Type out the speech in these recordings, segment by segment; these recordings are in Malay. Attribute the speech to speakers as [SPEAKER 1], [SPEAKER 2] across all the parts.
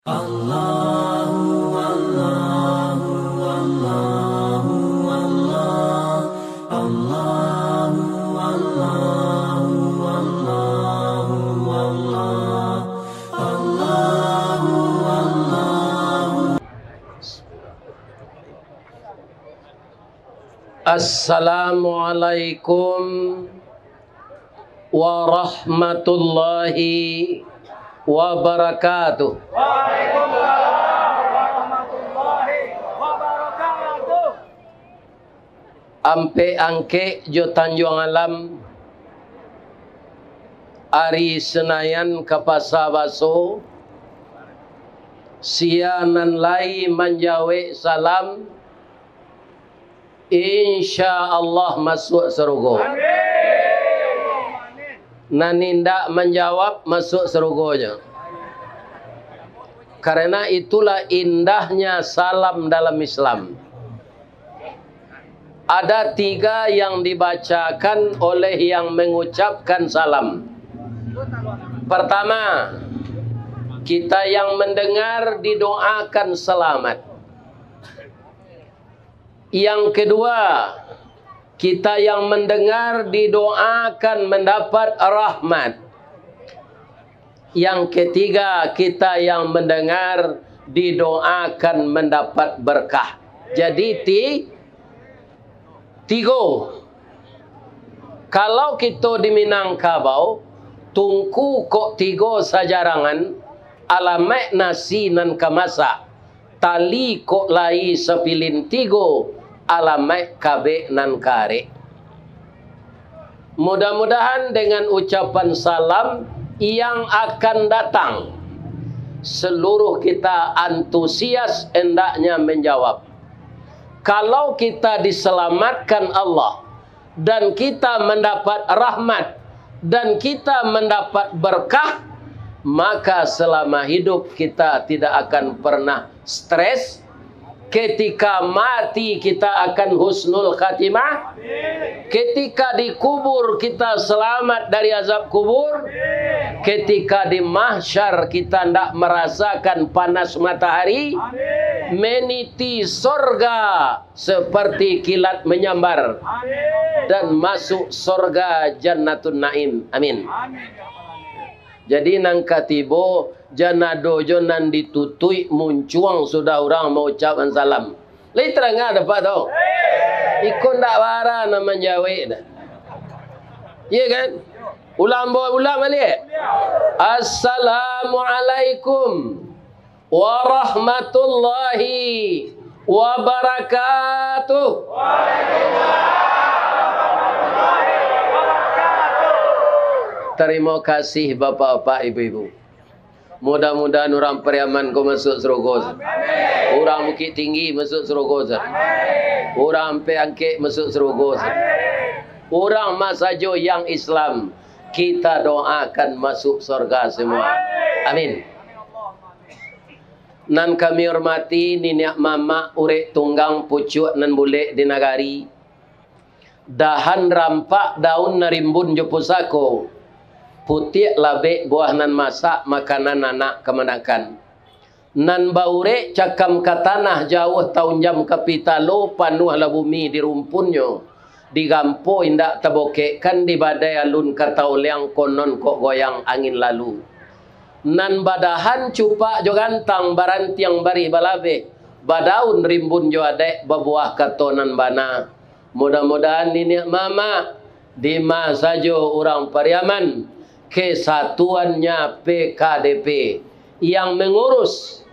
[SPEAKER 1] Allahu Allahu Allahu Allah Allahu Allahu Allahu Allah Allahu Allahu.
[SPEAKER 2] Assalamualaikum warahmatullahi wabarakatuh.
[SPEAKER 3] Waalaikumsalam warahmatullahi wabarakatuh.
[SPEAKER 2] Ampe angke jo Tanjung Alam Ari Senayan Kapasa Baso sianan lai manjawe salam insyaallah masuk surga. Naninda menjawab masuk surganya. Karena itulah indahnya salam dalam Islam. Ada 3 yang dibacakan oleh yang mengucapkan salam. Pertama, kita yang mendengar didoakan selamat. Yang kedua, kita yang mendengar didoakan mendapat rahmat. Yang ketiga, kita yang mendengar didoakan mendapat berkah. Jadi 3. Kalau kita di Minangkabau, tungku kok 3 sajarangan, alamek nasi nan kamasa, tali kok lai sepilin 3, alamek kabe nan kare. Mudah-mudahan dengan ucapan salam yang akan datang, seluruh kita antusias hendaknya menjawab. Kalau kita diselamatkan Allah dan kita mendapat rahmat dan kita mendapat berkah, maka selama hidup kita tidak akan pernah stres. Ketika mati kita akan husnul khatimah. Ketika dikubur kita selamat dari azab kubur. Ketika di mahsyar kita tidak merasakan panas matahari. Meniti sorga seperti kilat menyambar. Dan masuk sorga Jannatun Naim. Amin. Jadi nang katibo janado jonan ditutui muncuang sudah orang mau ucapkan salam. Lai terang dapat tau. Ikut ndak wara nama Jawa dah. Iya kan? Ulang balik. Assalamualaikum warahmatullahi wabarakatuh. Terima kasih bapak-bapak, ibu-ibu. Mudah-mudahan orang Pariaman kau masuk surga. Orang Bukit Tinggi masuk surga. Orang Peangkek masuk surga. Orang Masajo yang Islam, kita doakan masuk surga semua. Amin. Nan kami hormati Niniak Mama urek tunggang pucuk nan bulek di nagari. Dahan rampak daun narimbun jopusako. Putih labek buah nan masak makanan anak kemenakan. Nan baure cakam ke tanah jauh tahun jam kapitalo panuh la bumi di rumpunnya. Di gampo indak tabokekkan di badai alun katau liang konon kok goyang angin lalu. Nan badahan cupak jo gantang barantiang bari balabe. Badaun rimbun jo adek babuah katonan bana. Mudah-mudahan ini mama di masa jo orang Pariaman. Kesatuannya PKDP yang mengurus,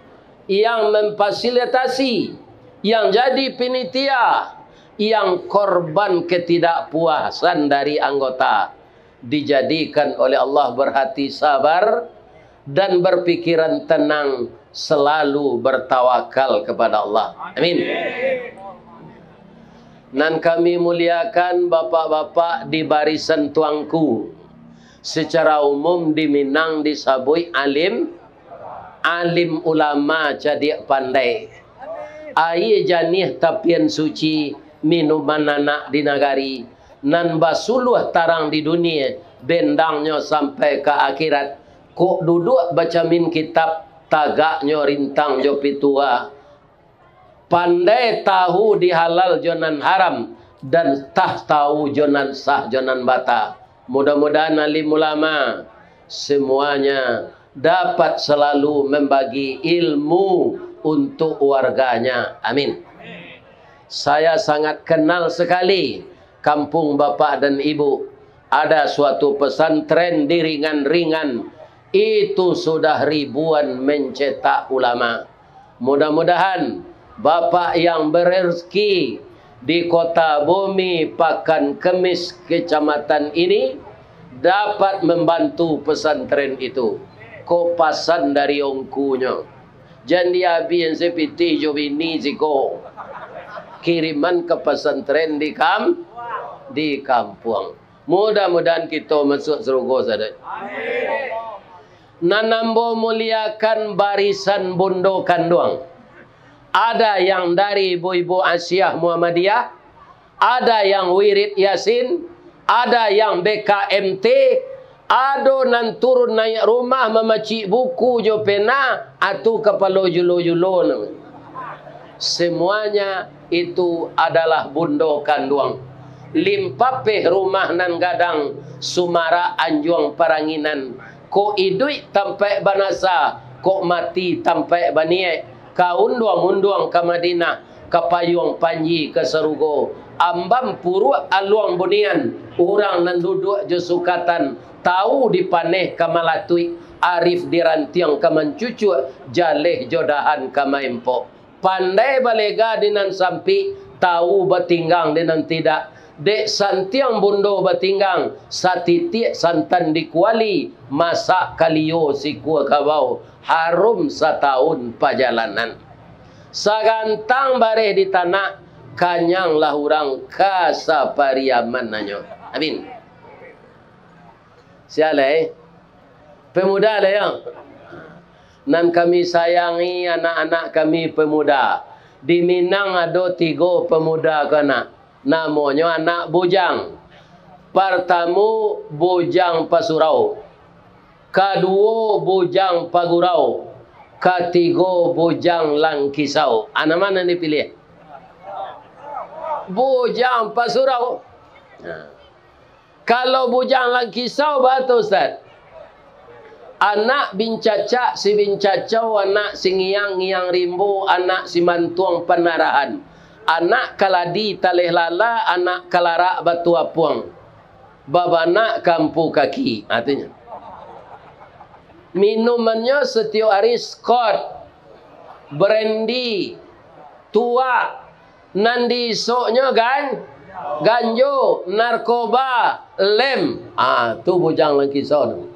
[SPEAKER 2] yang memfasilitasi, yang jadi panitia, yang korban ketidakpuasan dari anggota, dijadikan oleh Allah berhati sabar dan berpikiran tenang, selalu bertawakal kepada Allah. Amin. Nan kami muliakan bapak-bapak di barisan tuangku. Secara umum di Minang disabui alim ulama jadi pandai. Aye janih tapian suci minuman anak di nagari nan basuluh tarang di dunia bendangnya sampai ke akhirat. Kok duduk baca min kitab tagaknya rintang jo pitua, pandai tahu di halal jonan haram, dan tah tahu jonan sah jonan bata. Mudah-mudahan alim ulama semuanya dapat selalu membagi ilmu untuk warganya. Amin. Saya sangat kenal sekali kampung bapak dan ibu. Ada suatu pesantren di ringan-ringan, itu sudah ribuan mencetak ulama. Mudah-mudahan bapak yang berrezeki di kota Bumi Pakan Kemis kecamatan ini dapat membantu pesantren itu. Kopasan dari ongkunya. Jadi habis seperti jobini ziko kiriman ke pesantren di kampung. Mudah-mudahan kita masuk surga saja. Nanambo muliakan barisan bondo kanduang. Ada yang dari ibu-ibu Asyah Muhammadiyah, ada yang wirid Yasin, ada yang BKMT, ada nan turun naik rumah memacik buku jo pena atau kepala julo-julo. Semuanya itu adalah bondo kanduang. Limpapeh rumah nan gadang Sumara Anjuang Paranginan. Ko idui tampai banasa, ko mati tampai banie. Ka unduang-unduang ke Madinah, ke payung panji ke Serugo. Ambam puru aluang bunian, orang nan duduk je sukatan. Tahu dipaneh ke Malatui, arif dirantiang ke mencucu, jaleh jodahan ke maimpo. Pandai balega dinan sampi, tahu batinggang dinan tidak. Dek santiang bundo batinggang, satitik santan dikuali, masak kalio si kuah kabau, harum setahun perjalanan. Sagantang bareh di tanah, kanyang lah orang kasa pariaman nanyo. Amin. Sialai, pemuda lah yang nan kami sayangi anak-anak kami pemuda. Di Minang ada 3 pemuda kana. Namanya anak bujang. Pertama bujang Pasurau, kedua bujang Pagurau, ketiga bujang Langkisau. Anak mana dipilih? Bujang Pasurau. Kalau bujang Langkisau batu Ustaz, anak bincacak si bincacau, anak si ngiang rimbu, anak si mantuang penarahan. Anak kaladi taleh lala, anak kalarak batu apuang, babana kampu kaki. Artinya minumannya setiap hari Scott, brandy, tua, nandi soknya ganjo, narkoba, lem. Tu bujang Langkisau.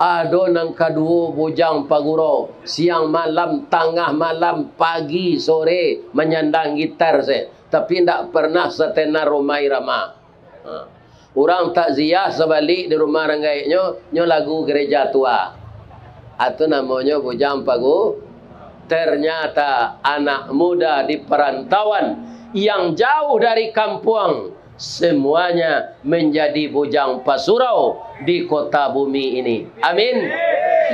[SPEAKER 2] Ada nang kedua bujang Pagurau, siang malam, tengah malam, pagi, sore menyandang gitar saya, tapi tidak pernah setenar rumah irama. Orang takziah sebalik di rumah ranggainya nyo lagu gereja tua. Itu namanya bujang Pagu. Ternyata anak muda di perantauan yang jauh dari kampung, semuanya menjadi bujang Pasurau di kota Bumi ini. Amin.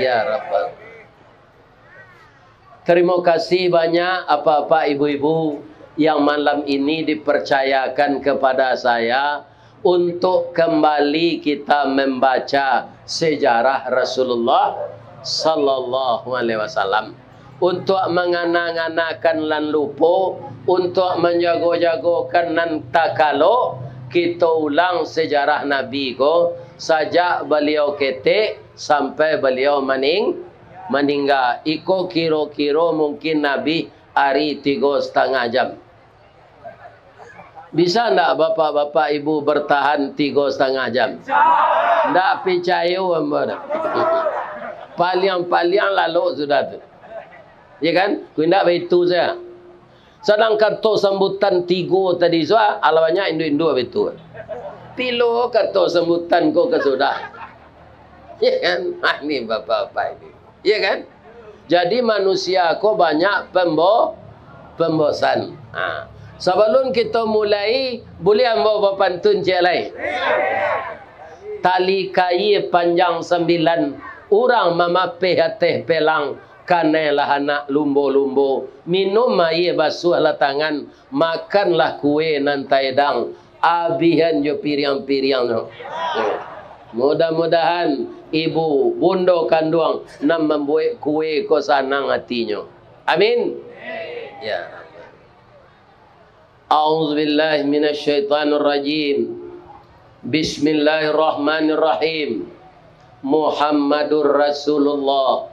[SPEAKER 2] Ya Rabbal. Terima kasih banyak apa-apa ibu-ibu yang malam ini dipercayakan kepada saya untuk kembali kita membaca sejarah Rasulullah sallallahu alaihi wasallam, untuk menganang-anakan lan lupo, untuk menjago-jagokan nan takalo. Kita ulang sejarah Nabi ko sejak beliau ketik sampai beliau meninggal. Iko kira-kira mungkin Nabi hari 3,5 jam. Bisa tak bapak-bapak ibu bertahan 3,5 jam? Tak percaya hamba. Paliang-paliang lalu sudah tu. Ya kan? Ku tidak begitu saja. Sedangkan to sambutan 3 tadi soal alawanya Indo-Indo betul. Pilo kata sambutan ko ke sudah. Ya kan? Ini bapak-bapak ini. Ya kan? Jadi manusia ko banyak pembosan. Sebelum kita mulai, boleh ambo pantun cik lain. Tali kayu panjang 9, orang memapih teh pelang. Kanailah anak lumbo-lumbo. Minum air basuhlah tangan. Makanlah kue nan taedang. Abihan jo piriang-piriang no. Mudah-mudahan ibu, bundo kandung nam membuat kue ko sanang hatinya. Amin. Ya. A'udzubillahi minasyaitonirrajim. Bismillahirrahmanirrahim. Muhammadur Rasulullah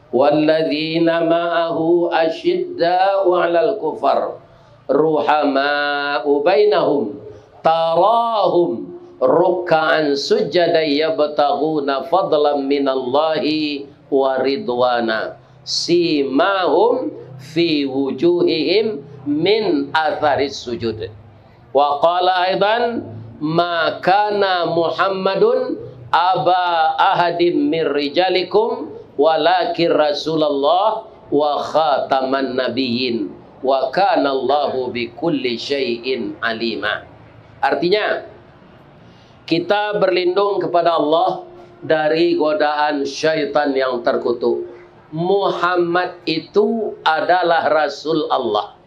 [SPEAKER 2] walladzina ma'ahu asyidda'u 'alal kufar ruhama'u bainahum tarahum ruk'an sujadan yabtaghuna fadlan minallahi wa ridwana simahum fi wujuhihim min atharis sujud. Wa qala aidan ma kana Muhammadun aba ahadim min rijalikum walakin Rasulullah wa khataman nabiyyin wa kana Allahu bikulli syai'in alima. Artinya kita berlindung kepada Allah dari godaan syaitan yang terkutuk. Muhammad itu adalah Rasul Allah.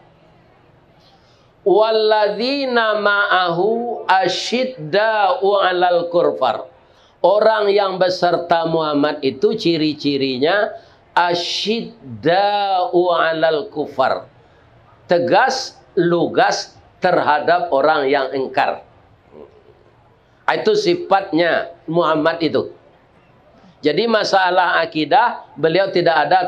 [SPEAKER 2] Walladzina ma'ahu asyidda'u 'alal kufar. Orang yang beserta Muhammad itu ciri-cirinya asyidda'u 'alal kufar. Tegas, lugas terhadap orang yang engkar. Itu sifatnya Muhammad itu. Jadi masalah akidah beliau tidak ada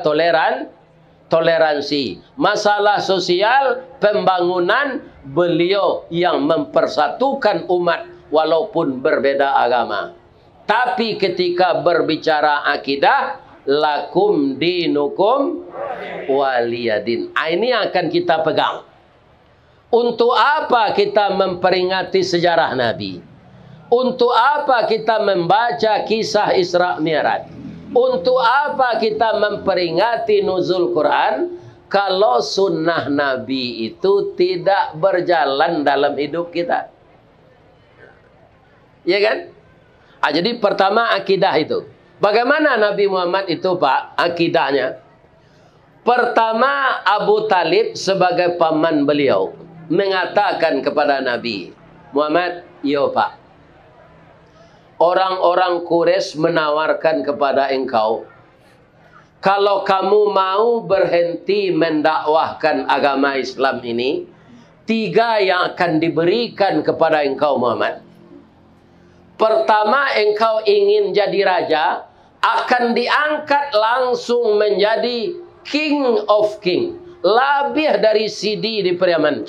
[SPEAKER 2] toleransi. Masalah sosial, pembangunan, beliau yang mempersatukan umat walaupun berbeda agama. Tapi ketika berbicara akidah, lakum dinukum waliyadin. Ini akan kita pegang. Untuk apa kita memperingati sejarah Nabi? Untuk apa kita membaca kisah Isra Mi'raj? Untuk apa kita memperingati nuzul Quran kalau sunnah Nabi itu tidak berjalan dalam hidup kita? Ya kan? Jadi pertama akidah itu. Bagaimana Nabi Muhammad itu Pak akidahnya? Pertama Abu Talib sebagai paman beliau mengatakan kepada Nabi Muhammad, "Yo Pak, orang-orang Quraisy menawarkan kepada engkau, kalau kamu mau berhenti mendakwahkan agama Islam ini, 3 yang akan diberikan kepada engkau Muhammad. Pertama, engkau ingin jadi raja, akan diangkat langsung menjadi King of King. Lebih dari CD di Priaman.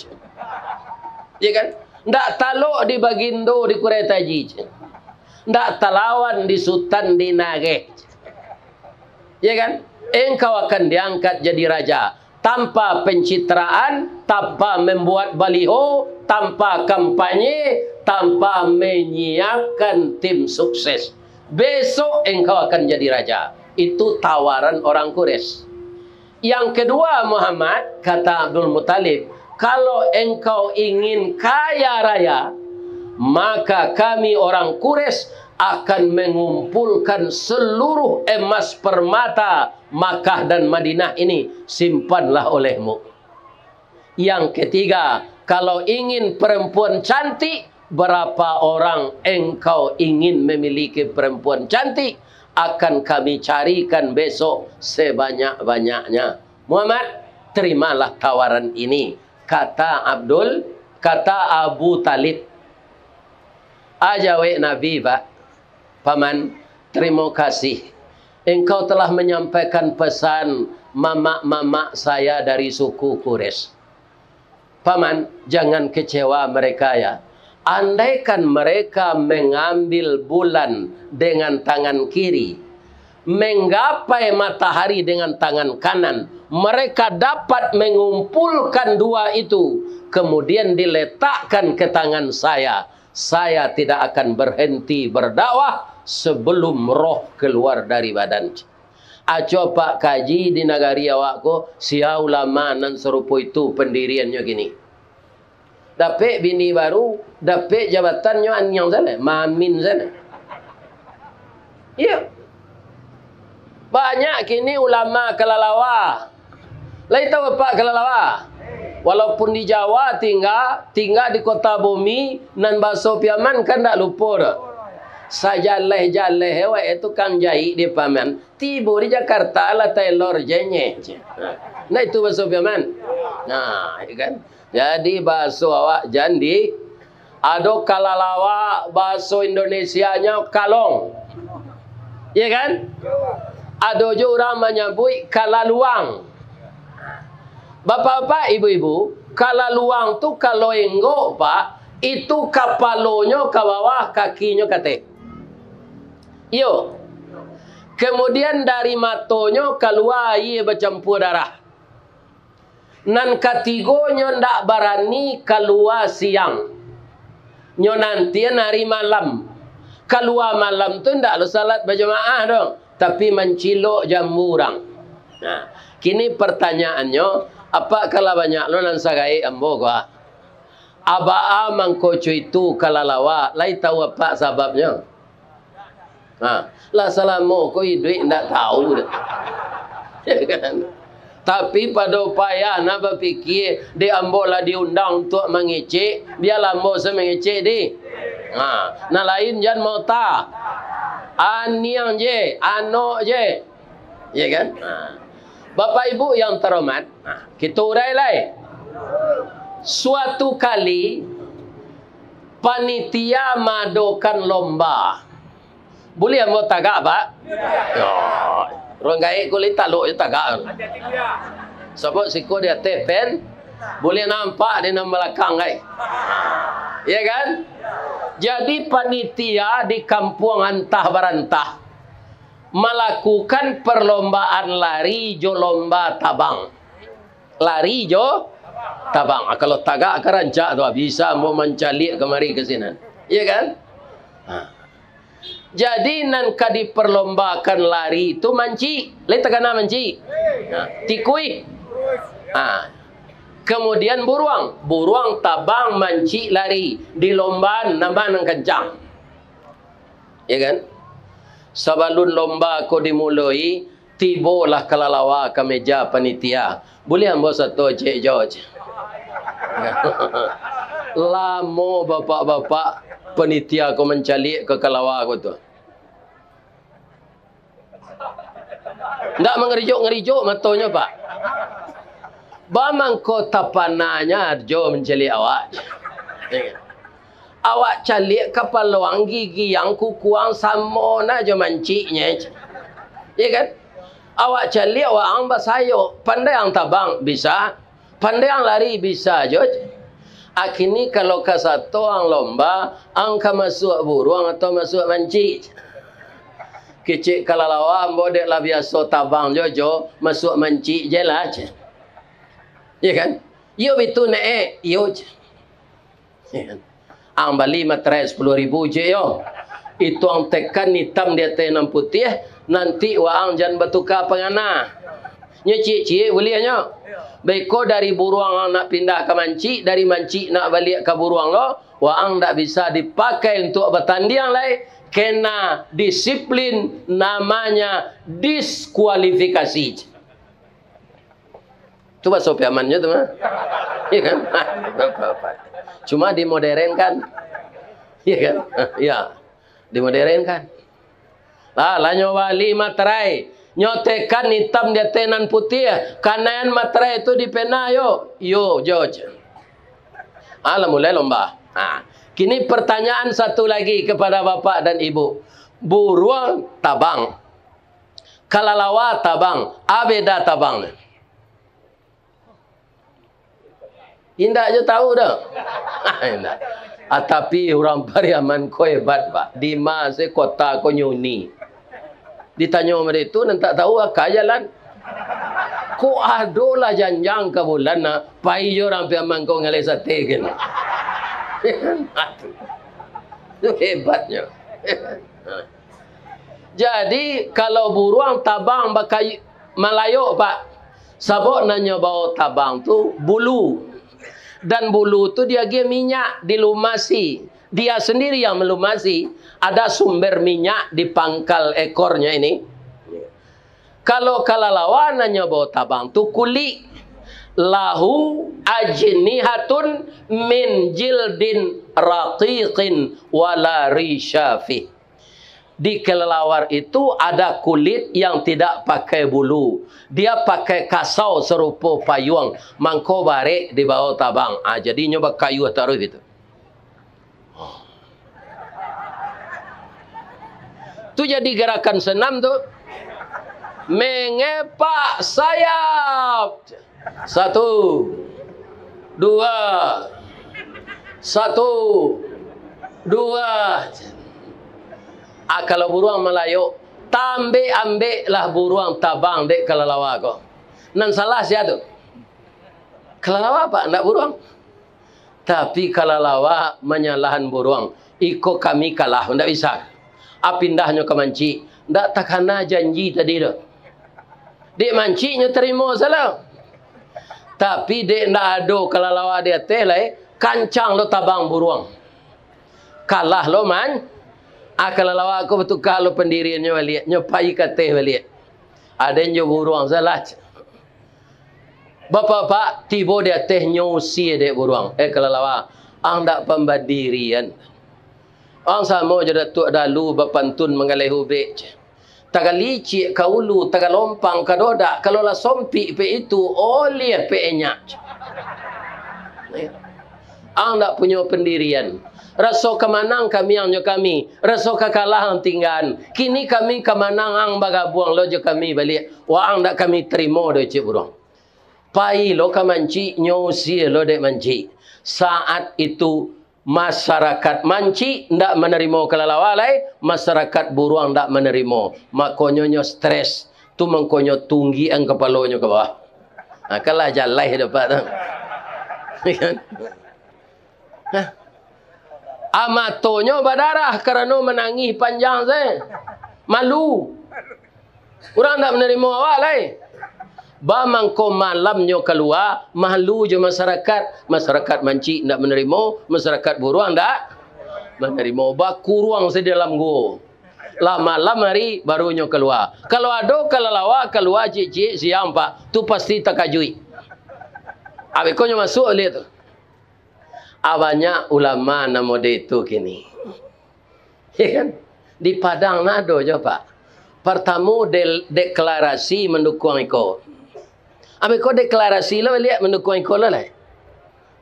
[SPEAKER 2] Ya kan? Ndak taluk di Bagindo di Kuretaji. Ndak talawan di Sultan di Nage. Ya kan? Engkau akan diangkat jadi raja. Tanpa pencitraan, tanpa membuat baliho, tanpa kampanye, tanpa menyiapkan tim sukses. Besok engkau akan jadi raja. Itu tawaran orang Quraisy. Yang kedua Muhammad, kata Abdul Muttalib, kalau engkau ingin kaya raya, maka kami orang Quraisy akan mengumpulkan seluruh emas permata Makkah dan Madinah ini, simpanlah olehmu. Yang ketiga, kalau ingin perempuan cantik, berapa orang engkau ingin memiliki perempuan cantik, akan kami carikan besok sebanyak-banyaknya. Muhammad, terimalah tawaran ini, kata Abu Talib. Ajawe Nabi Pak, Paman, terima kasih. Engkau telah menyampaikan pesan mama-mama saya dari suku Quraisy. Paman, jangan kecewa mereka ya. Andaikan mereka mengambil bulan dengan tangan kiri, menggapai matahari dengan tangan kanan, mereka dapat mengumpulkan 2 itu, kemudian diletakkan ke tangan saya. Saya tidak akan berhenti berdakwah sebelum roh keluar dari badan. Coba kaji di negari awakku, sia ulama nan serupa itu pendiriannya gini. Dapat bini baru, dapat jabatannya anyang sana, mamin sana. Iya. Banyak kini ulama kelalawa. Lai tahu apa kelalawa? Walaupun di Jawa tinggal di kota bumi nan baso piaman kan tak lupa dah. Sajaleh hewa itu kang jahit di paman. Tiba di Jakarta lah tailor jenye. Nah itu baso piaman. Nah, kan? Jadi baso awak jandi ada kalalawa bahasa Indonesianya kalong. Ya kan? Ada juga orang menyebut kalaluang. Bapak-bapak, ibu-ibu, kalaluang tu kalau enggok, Pak, itu kapalonya ke bawah, kakinya ke atas. Yo. Kemudian dari matonya keluar air bercampur darah. Nan ketigonya ndak berani keluar siang. Nyo nanti hari malam. Keluar malam tu ndak lu salat berjemaah dong, tapi mencilok jambu orang. Nah, kini pertanyaannya, apa kalau banyak lu nan sagai ambo gua? Abaa mangkoco itu kalalawa, lai tahu apa sebabnya? Nah, lah salamu ko duit ndak tahu dah. Ya kan? Tapi pada upaya nak berfikir di ambo lah diundang untuk mengecek, biarlah ambo saya mengecek di. Nah lain jangan mau tak. Aniang je, ano je. Ya kan? Bapak Ibu yang terhormat, kita urai lai. Suatu kali panitia madakan lomba. Boleh ambo tagak, Pak? Ya. Orang gaik kulit taluk je tagak. Sebab siku dia tepen, boleh nampak di nama belakang kai. Ya kan? Jadi panitia di kampung antah barantah melakukan perlombaan lari jo lomba tabang. Lari jo tabang. Kalau tagak kerancak tu bisa mau mencalik kemari ke sini. Ya kan? Jadi nan kadi perlombakan lari itu manci. Lai tegana manci. Tikui. Kemudian buruang tabang manci lari di lomba nambah nang kencang. Ya kan? Sebelum lomba ko dimulai, tibolah kalalawa ke meja panitia. Boleh ambo satu Cik George. Lamo bapak-bapak panitia ko mencalik ke kalawa ko tu. Ndak ngerijuk matonya, Pak. Bamang ko tapananya jo mencalik awak. Awak calik kapaluang gigi yang kukuang samo na jo manciknya. Ya kan? Awak calik awak ang basayo, pandai ang tabang bisa, pandai ang lari bisa, jo. Akhirnya kalau ke satu ang lomba, ang ka masuk buruang atau masuk mancik. Kecik kalalawa ambo dek lah biasa tabang jojo masuk mancik je lah. Ya kan? Yo itu naik, yo. Ang bali materai 10.000 je yo. Itu ang tekan hitam di atas enam putih, nanti waang jangan bertukar pengana. Nya cik-cik bolehnya. Beko dari buruang nak pindah ke mancik, dari mancik nak balik ke buruang lo, waang tak bisa dipakai untuk bertanding lai. Kena disiplin, namanya diskualifikasi. Itu bahasa piamannya tu mah. Iya kan? Cuma dimodernkan. Iya kan? Ya. Dimodernkan. Lah nyoba 5 materai. Nyotekan hitam di tenan putih. Kanan materai itu di pena yo. Yo, George. Mulai lomba. Kini pertanyaan satu lagi kepada bapak dan ibu. Buruang tabang. Kalalawa tabang. Abeda tabang. Indah je tahu dah. Indah. Tapi orang Pariaman ko hebat, Pak. Di masa kota ko nyuni. Ditanya mereka itu dan tak tahu apa jalan. Ko adolah janjang ke bulan na pai orang Pariaman ko ngalai sate kan. Itu hebatnya. Jadi kalau buruang tabang bakai Melayu, Pak. Sabok nanya bawa tabang tu bulu. Dan bulu tu dia ge minyak dilumasi. Dia sendiri yang melumasi. Ada sumber minyak di pangkal ekornya ini. Kalau kalalawanannya bawa tabang tu kulit. Lahu ajnihatun min jildin raqiqin wala rishafi. Di kelelawar itu ada kulit yang tidak pakai bulu. Dia pakai kasau serupa payung. Mangko barek di bawah tabang. Jadi nyoba kayu taruh gitu. Tu jadi gerakan senam tu. Mengepak sayap. 1, 2, 1, 2. Kalau buruang Melayu, ambil lah buruang tabang dek kelelawar ko. Nan salah sia tu. Kelelawar apa? Ndak buruang. Tapi kelelawar menyalahan buruang. Iko kami kalah, ndak bisa. Pindahnya ke manci. Ndak takana janji tadi tu. Dek mancinya terima salah. Tapi dek ndak ada kelelawar dia teh lai, kancang lo tabang buruang. Kalah lo man. Kelelawar aku betul kalau pendiriannya balik, nyopai kateh balik. Ada yang buruang salah. Bapak tiba dia teh nyusi dek buruang. Kelelawar, ang ndak pembadirian. Ang sama je datuk dalu bapantun mengalih hubik. Tagalicik kaulu, tagalompang kadodak. Kalau lah sompi pe itu, oleh pe enyak. Ang tak punya pendirian. Rasa kemanang kami ang kami. Rasa kekalah ang tinggal. Kini kami kemanang ang bagabuang lo je kami balik. Wa ang tak kami terima do cik burung. Pai lo kamanci nyosi lo dek manci. Saat itu masyarakat manci ndak menerima kelelawar lai, masyarakat buruang ndak menerima. Makonyonyo stres, tu mengkonyo tunggi ang kepalonyo ke bawah. Kalah jalai dapat tu. Amatonyo berdarah kerana menangis panjang saya. Malu. Orang ndak menerima awak lai. Bamangko malamnya keluar, malu je masyarakat. Masyarakat manci tak menerima, masyarakat buruang tak menerima. Bakuruang di dalam gua. Lah malam hari barunya keluar. Kalau ada kelelawar keluar cik-cik siang pak, tu pasti takajui. Habis kau masuk lihat tu. Banyak ulama nama dia itu kini. Ya kan? Di Padang nado je pak. Pertama deklarasi mendukung ikut. Ambil kau deklarasi lah lihat mendukung ikut lah.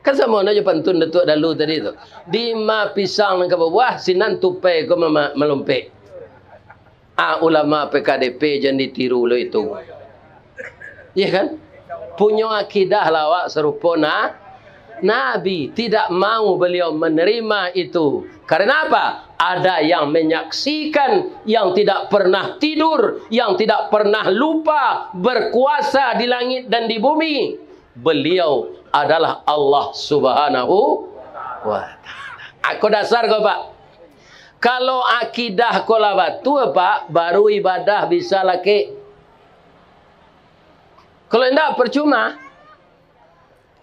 [SPEAKER 2] Kan sama aja pantun datuk dalu tadi tu. Di ma pisang ke bawah sinan tupai kau melompek. Ulama PKDP jangan ditiru lo itu. Ya kan? Punya akidah lawak serupa Nabi. Tidak mau beliau menerima itu. Karena apa? Ada yang menyaksikan, yang tidak pernah tidur, yang tidak pernah lupa, berkuasa di langit dan di bumi. Beliau adalah Allah Subhanahu wa ta'ala. Aku dasar kau pak. Kalau akidah kau lah batu pak, baru ibadah bisa laki. Kalau tidak percuma.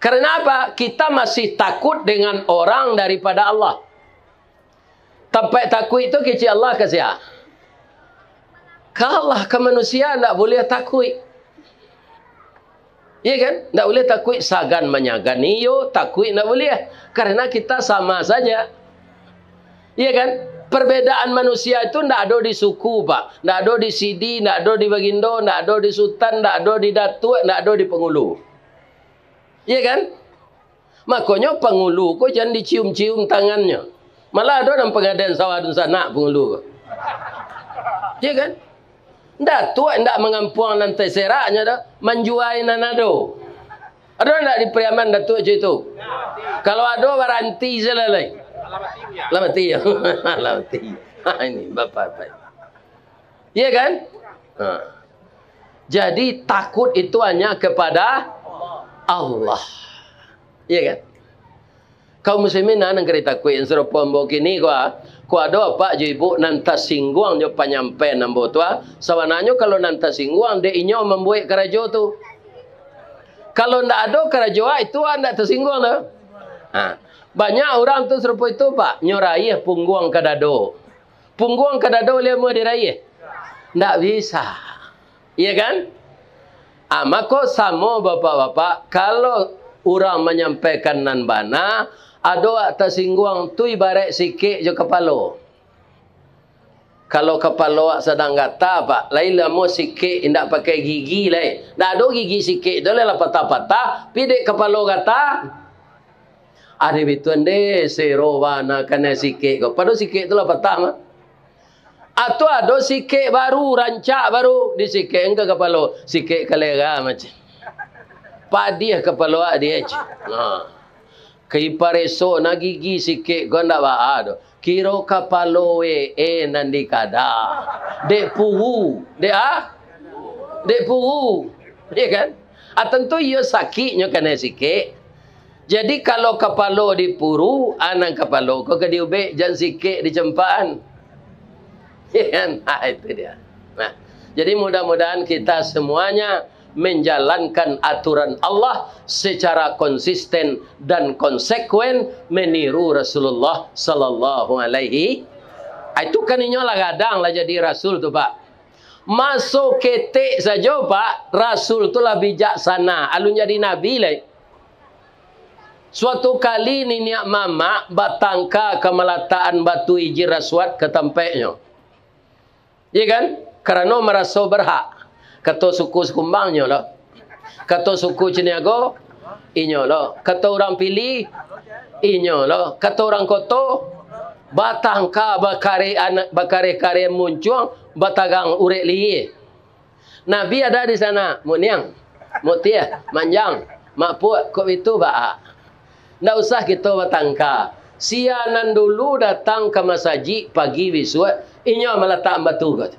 [SPEAKER 2] Karena apa? Kita masih takut dengan orang daripada Allah. Tempat takut itu kecil Allah kasih. Kalau ke manusia tak boleh takut. Ya kan? Tak boleh takut sagan menyagan. Iyo takut tak boleh. Karena kita sama saja. Ya kan? Perbedaan manusia itu tak ada di suku pak. Tak ada di Sidi, tak ada di Bagindo, tak ada di Sultan, tak ada di Datuk, tak ada di Pengulu. Ya kan? Makanya Pengulu kau jangan dicium-cium tangannya. Malah ada dalam pengadaan sawah dan sanak Pengulu. Ya kan? Datuk tidak mengampuang lantai seraknya dah. Menjuai nanado. Ada tak di Priaman Datuk je itu? Kalau ada waranti selalai. Lamati ya. Lamati. Ini bapak-bapak. Ya kan? Jadi takut itu hanya kepada Allah. Ya kan? Kau muslimin nang kereta takut yang serupa mbok kini ko ada pak je ibu nanta singguang jo panyampai nambo tua. Sawananya kalau nanta singguang de inyo membuat kerajo tu. Kalau ndak ada kerajo itu anda tersinggung lah. Banyak orang tu serupa itu pak nyorai pungguang kadado. Pungguang kadado dia mau diraih. Ndak bisa. Iya kan? Maka sama bapak-bapak, kalau orang menyampaikan nan bana, ada tersinggung tu ibarat sikit je kepala. Kalau kepala sedang kata pak, lain lama sikit indak pakai gigi lain. Dah ada gigi sikit tu lah patah-patah, pidek kepala kata. Ada bituan deh serowana kena sikit kau. Pada sikit tu lah patah mah. Atau ada sikit baru, rancak baru di sikit engkau kepala, sikit kalera macam. Padiah kepala dia je. Kipar esok nak gigi sikit kau ndak baha tu. Kiro kapalo nanti kada. Dek puru. Dek puru. Ya kan? Tentu ia sakitnya kena sikit. Jadi kalau kapalo di puru, anak kapalo kau ke diubek jangan sikit dicempaan. Ya kan? Itu dia. Nah, jadi mudah-mudahan kita semuanya menjalankan aturan Allah secara konsisten dan konsekuen meniru Rasulullah sallallahu alaihi. Itu kan inyolah gadang lah jadi rasul tu pak. Masuk ketek saja pak, rasul tu lah bijaksana, alun jadi nabi lah. Suatu kali niniak mama batangka kemelataan batu hijir aswad ke tempatnya. Ya kan? Kerana merasa berhak. Kata suku sekumbangnya lah. Kata suku Ciniago, inyo lah. Kata orang pilih, inyo lah. Kata orang koto, batangka bakare kare muncung, batagang urek liye. Nabi ada di sana. Muniang, mutia, manjang, makpuat, kok itu ba'a. Nggak usah kita batangka. Sianan dulu datang ke masjid pagi wisuat, inyo meletak batu kot.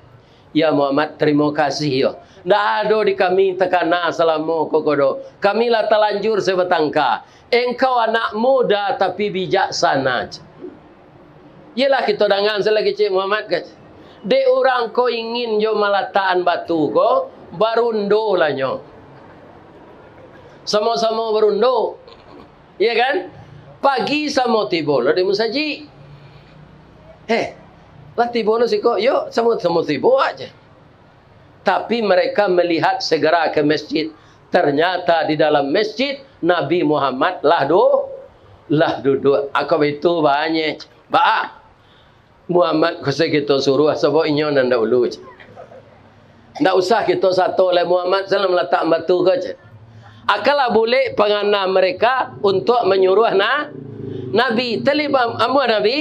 [SPEAKER 2] Ya Muhammad, terima kasih ya. Nggak ada di kami tekana selama kokodo. Kami lah telanjur sebatangka. Engkau anak muda tapi bijaksana. Yelah kita dengan selagi Cik Muhammad kat. De orang ko ingin jo melataan batu ko, barundo lah nyo. Sama-sama barundo. Ya kan? Pagi sama tibo lah di masjid. Lah tibo lo siko, yuk sama-sama tibo aja. Tapi mereka melihat segera ke masjid. Ternyata di dalam masjid Nabi Muhammad lah duduk. Aku itu banyak. Muhammad kusai kita suruh sebab inyo nanda ulu. Ndak usah kita satu oleh Muhammad salam letak batu ke. Akalah boleh pengana mereka untuk menyuruh Nabi. Terlibat amu Nabi.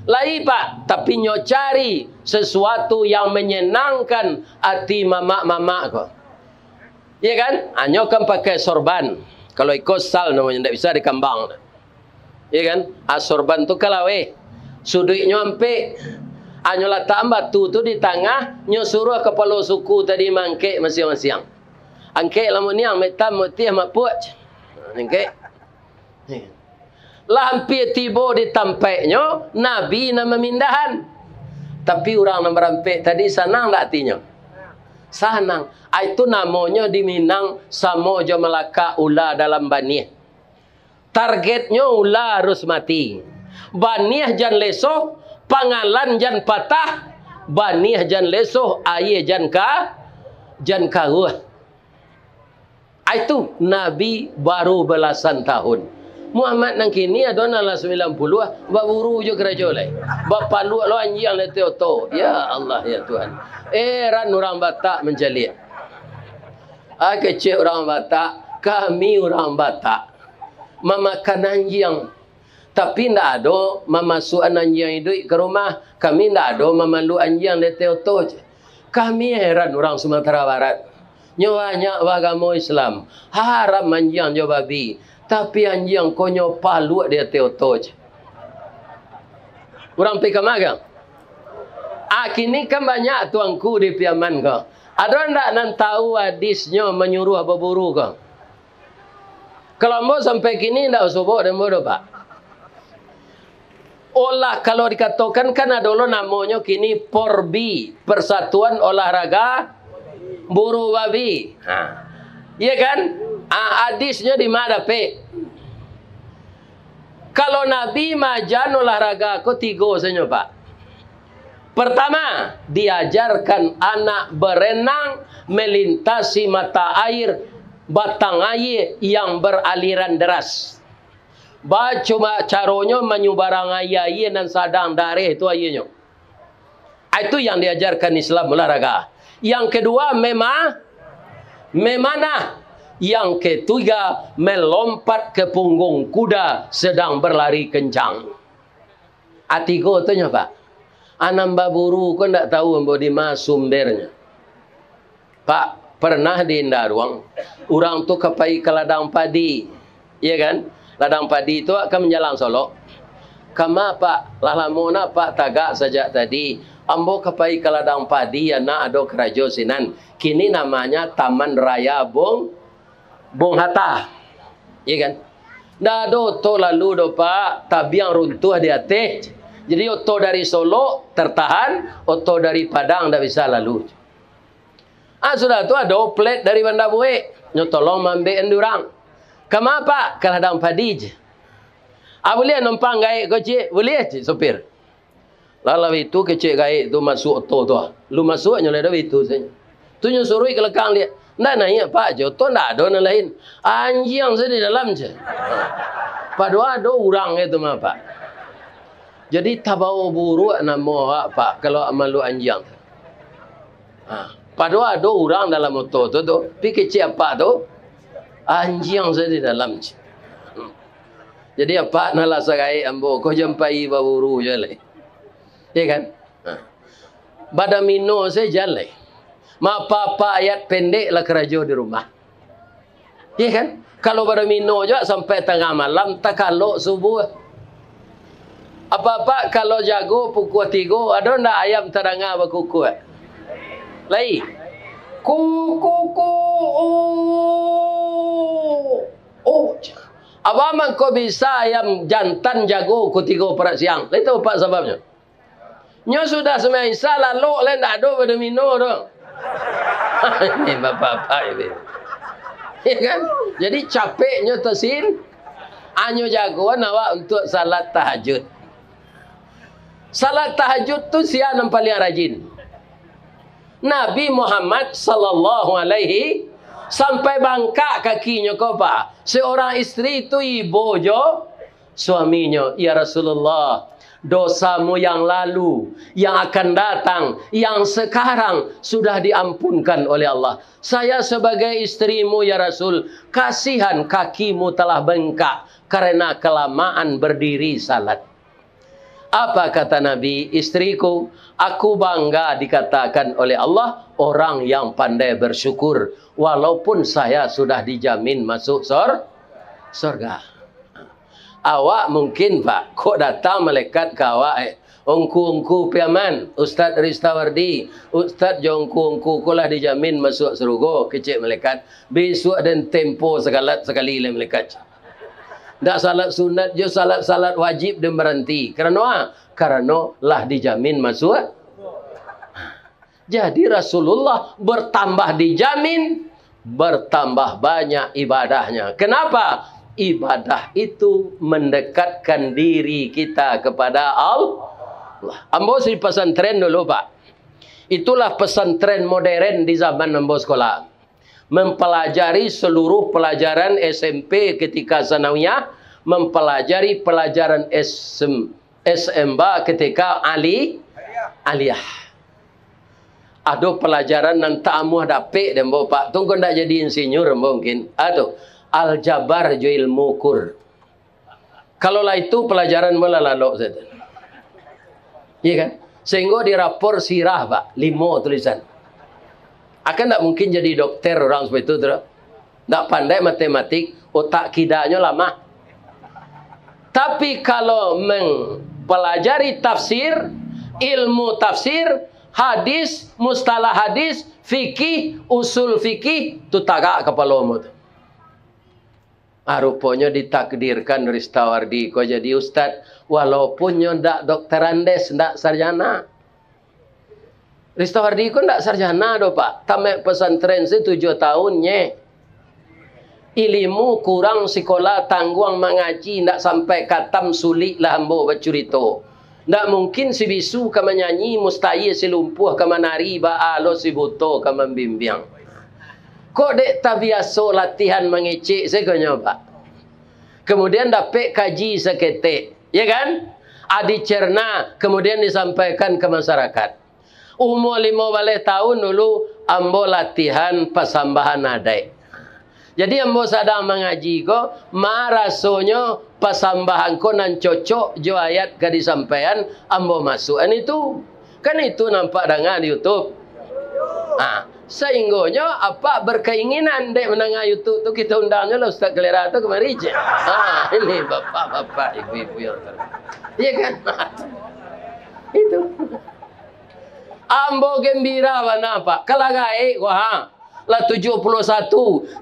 [SPEAKER 2] Lai pak, tapi nyo cari sesuatu yang menyenangkan hati mamak-mamak kok. Ya kan? Nyo kan pakai sorban. Kalau ikut sal namanya tidak bisa dikambang. Ya kan? Sorban tu kalau sudut nyo ampe. Nyo letak batu tu di tengah, nyo suruh kepala suku tadi mangkek masing-masing. Angkek lamun niang metam mutiah makpuat. Angkek. Lah hampir tiba di tempatnya, Nabi nak memindahan. Tapi orang nak merampik tadi senang tak hatinya? Senang. Itu namanya di Minang sama je Melaka ular dalam baniah. Targetnya ular harus mati. Baniah jan lesoh, pangalan jan patah, baniah jan lesoh, air jan karuh. Itu Nabi baru belasan tahun. Muhammad nang kini ada nala 90 bak buru je kerja lai. Bak palu lo anjing le teoto. Ya Allah ya Tuhan. Ran orang Batak menjalit. Kecil orang Batak, kami orang Batak memakan anjing. Tapi ndak ada memasuk anjing hidup ke rumah. Kami ndak ada memalu anjing le teoto. Kami heran orang Sumatera Barat. Nyawanya agama Islam. Haram anjing jo babi. Tapi anjing konyo palu dia teoto je. Orang pergi ke magang. Kini kan banyak tuanku di Piaman kau. Ada ndak nan tahu hadisnya menyuruh berburu kau? Kalau mau sampai kini ndak usah dan bodoh pak. Olah kalau dikatakan kan ada lo namanya kini Porbi, Persatuan Olahraga Buru Babi. Iya kan? Hadisnya di mana pe? Kalau Nabi majan olahraga aku 3 saja pak. Pertama, diajarkan anak berenang melintasi mata air, batang air yang beraliran deras. Cuma caranya menyubarang air dan sadang darah itu airnya. Itu yang diajarkan Islam olahraga. Yang kedua, memanah. Yang ketiga, melompat ke punggung kuda sedang berlari kencang. Atigo tu Pak. Anam baburu kau tak tahu di mana sumbernya. Pak, pernah di Indarwang, orang tu kepai ke ladang padi. Ya kan? Ladang padi itu akan menjalan Solo. Kama Pak, lalamona Pak tagak sejak tadi. Ambo kepai ke ladang padi, anak ada kerajo sinan. Kini namanya Taman Raya Bung Hatta. Ya kan? Dah do to lalu do Pak, tabiang runtuh di atas. Jadi oto dari Solo tertahan, oto dari Padang tak bisa lalu. Sudah tu ada oplet dari Bandar Buik. Nyotolong mambe endurang. Kama Pak? Ke ladang padi je. Boleh numpang gaik kau cik? Boleh cik sopir. Lalu itu kecik gaik tu masuk oto tu. Lu masuk nyoleh dah itu saja. Tu nyusurui ke lekang dia. Ndak nanya Pak je, oto ndak ada yang lain. Anjing saya di dalam je. Padahal ada orang itu mah Pak. Jadi tabau buruk nama Pak kalau malu anjing. Padahal ada orang dalam oto tu tu. Pi kecik apa tu? Anjing saya di dalam je. Jadi apa nala sagai ambo kau jumpai baburu je le. Ya kan? Badamino saya jalan. Ma papa ayat pendek lah kerajo di rumah. Ya kan? Kalau badamino je sampai tengah malam tak kalau subuh. Apa-apa kalau jago pukul 3 ada ndak ayam terangah berkuku? Lai. Kuku. Oh. Apa man kau bisa ayam jantan jago pukul 3 perak siang? Lai tahu Pak sebabnya? Nyo sudah semai salah lo lain tak ada pada mino dong. Ini bapak-bapak ini. Ya kan? Jadi capeknya tesin. Anyo jagoan awak untuk salat tahajud. Salat tahajud tu siapa yang paling rajin? Nabi Muhammad sallallahu alaihi sampai bangkak kakinya kau Pak. Seorang istri itu ibu jo suaminya, ya Rasulullah, dosamu yang lalu, yang akan datang, yang sekarang sudah diampunkan oleh Allah. Saya sebagai istrimu ya Rasul, kasihan kakimu telah bengkak karena kelamaan berdiri salat. Apa kata Nabi? Istriku, aku bangga dikatakan oleh Allah orang yang pandai bersyukur walaupun saya sudah dijamin masuk surga. Awak mungkin Pak, kok datang malaikat ke awak ongku piaman, Ustaz Ristawardi, Ustaz jongku kulah dijamin masuk surga. Kecik malaikat, besok dan tempo sekali lah malaikat. Tak salat sunat je, salat wajib dan berhenti. Kerana lah dijamin masuk. Jadi Rasulullah bertambah dijamin, bertambah banyak ibadahnya. Kenapa? Ibadah itu mendekatkan diri kita kepada Allah. Ambo si pesantren dulu Pak. Itulah pesantren modern di zaman ambo sekolah. Mempelajari seluruh pelajaran SMP ketika sanawiyah, mempelajari pelajaran SMB ketika aliyah. Ada pelajaran nan ta'amuh dapik dan Pak tunggu ndak jadi insinyur mungkin. Atau aljabar jo ilmu kur. Kalau lah itu pelajaran mula lalu saja. Iya kan? Sehingga di rapor sirah Pak 5 tulisan. Akan tak mungkin jadi dokter orang seperti itu, tak pandai matematik, otak kidanya lama. Tapi kalau mempelajari tafsir, ilmu tafsir, hadis, mustalah hadis, fikih, usul fikih, itu tagak kepalamu. Rupanya ditakdirkan Ristawardi kau jadi ustaz, walaupun ndak dokter andes, ndak sarjana. Ristawardi kau ndak sarjana do Pak. Tamat pesantren 7 tahunnya. Ilmu kurang sekolah tangguang mengaji ndak sampai katam sulit lah ambo bercerita. Ndak mungkin si bisu ka menyanyi, mustahil si lumpuh ka menari, baalo si buto ka membimbing. Kok dek tak biasa latihan mengecek, saya kau nyoba. Kemudian dapat kaji seketik, ya kan? Adi cerna, kemudian disampaikan ke masyarakat. Umur 15 tahun dulu, ambo latihan pasambahan adai. Jadi ambo sadang mengaji ko, marasonya pasambahan ko nan cocok jo ayat ke disampaikan, ambo masuk. Itu kan itu nampak dengan YouTube. Sehinggonya apa berkeinginan dek menengah YouTube tu kita undangnya lah Ustaz Kelera tu kemari je. Ini bapak-bapak, ibu-ibu yang iya kan? Itu. Ambo gembira mana pak? Kalagai wah lah 71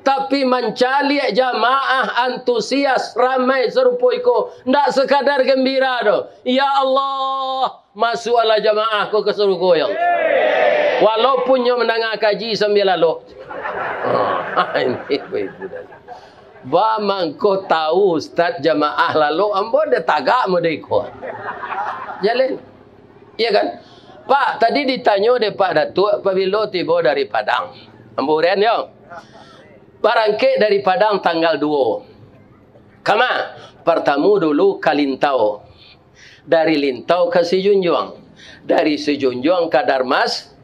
[SPEAKER 2] tapi mencali jamaah antusias ramai serupa iko ndak sekadar gembira do. Ya Allah, masuklah jamaah ko ke surga ya. Walaupun nyo menengah kaji sambil lalu. Ini ibu dah. Ba mangko tahu ustaz jamaah lalu ambo de tagak mo de ko. Jalan. Iya kan? Pak, tadi ditanya de Pak Datuk apabila tiba dari Padang. Amburian yo. Barangke dari Padang tanggal 2. Kama? Pertama dulu ke Lintau. Dari Lintau ke Sijunjuang. Dari Sijunjuang ke Darmas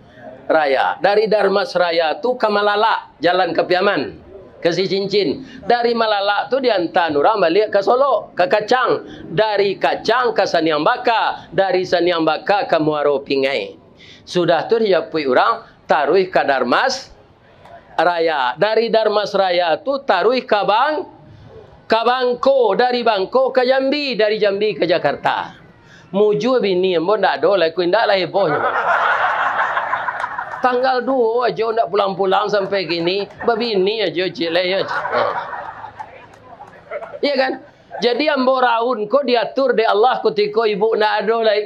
[SPEAKER 2] Raya. Dari Darmas Raya tu ke Malala, jalan ke Piaman, ke Si Cincin. Dari Malala tu diantar orang balik ke Solo, ke Kacang. Dari Kacang ke Saniang Baka. Dari Saniang Baka ke Muaro Pingai. Sudah tu dijapui orang, taruh ke Darmas Raya. Dari Darmas Raya tu taruh ke Bangko. Dari Bangko ke Jambi. Dari Jambi ke Jakarta. Muju bini ambo ndak ada lah, ku ndak lah hebohnya. Tanggal 2 aja ndak pulang-pulang sampai gini, babini aja cilai aja. Iya kan? Jadi ambo raun ko diatur de Allah ketika ibu ndak ada lah.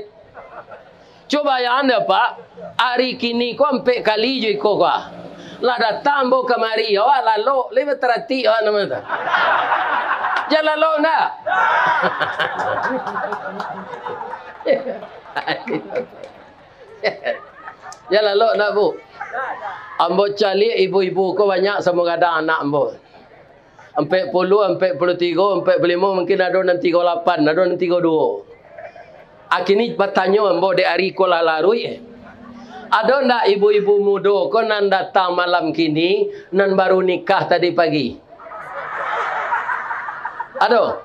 [SPEAKER 2] Coba ya anda Pak, hari kini ko ampe kali je ko ka. Lah datang ambo kemari, awak lalu lewat terati awak nama tu. Jangan lalu nak. Ya lalu nak bu. Ambo cari ibu-ibu ko banyak sama kadang anak ambo. 40, 43, 45 mungkin ada nan 38, ada nan 32. Akini bertanya ambo de hari ko lalarui. Ada ndak ibu-ibu muda ko nan datang malam kini nan baru nikah tadi pagi? Ada?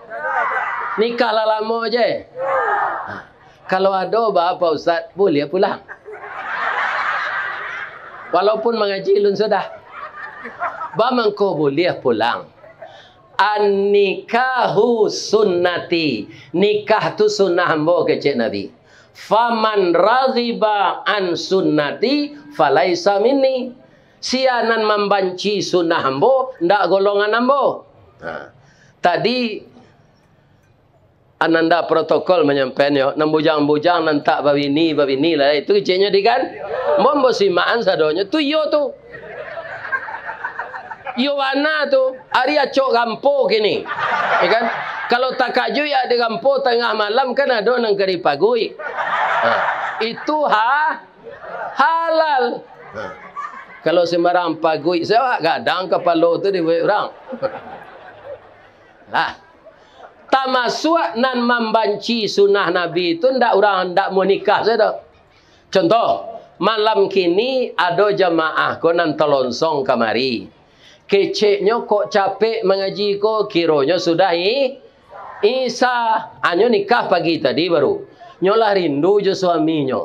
[SPEAKER 2] Nikah lah lama je. Kalau ada apa Ustaz, boleh pulang. Walaupun mengaji lun sudah. Bamangko boleh pulang. An-nikahu sunnati. Nikah tu sunnah ambo ke Cik Nabi. Faman radhiba an sunnati falaisa minni. Sianan membanci sunnah ambo, ndak golongan ambo. Tadi ananda protokol menyampaikan yo, nan bujang-bujang nan tak babini lah itu kecilnya di kan. Mombo simaan sadonya tu yo tu. Yo mana tu? Hari acok gampo kini. Ya kan? Kalau tak kaju ya di gampo tengah malam kan ada nang keri pagui. Itu halal. Kalau sembarang pagui, saya kadang kepala tu di orang. Tamasuk nan membanci sunnah Nabi itu ndak orang ndak mau nikah saja. Contoh, malam kini ada jamaah ko nan telonsong kamari. Keceknya kok capek mengaji ko, kironya sudah Isa. Anyo nikah pagi tadi baru. Nyolah rindu jo suaminya.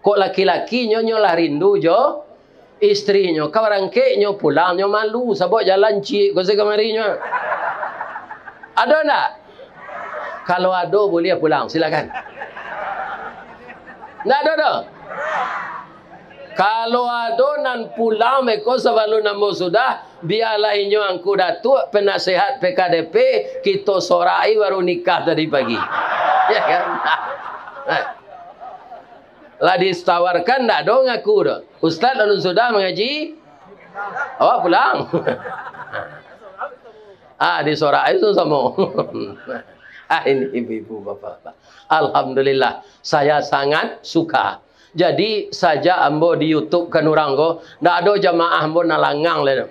[SPEAKER 2] Kok laki-lakinya nyolah rindu jo istrinya. Kawarangke nyo pulangnya malu sabok jalan cik ko se kamarinya. Ada enggak? Kalau ada boleh pulang, silakan. Enggak ada dah. Kalau ada nan pulang meko sebelum namo sudah, biarlah inyo angku datuk penasehat PKDP kita sorai baru nikah tadi pagi. Ya kan? Lah ditawarkan enggak dong aku dah. Ustaz lalu sudah mengaji. Awak pulang. Di sorak itu sama. Ini ibu-ibu, bapak-bapak. Alhamdulillah, saya sangat suka. Jadi saja ambo di YouTube kan orang ko, ndak ada jamaah ambo nalangang le.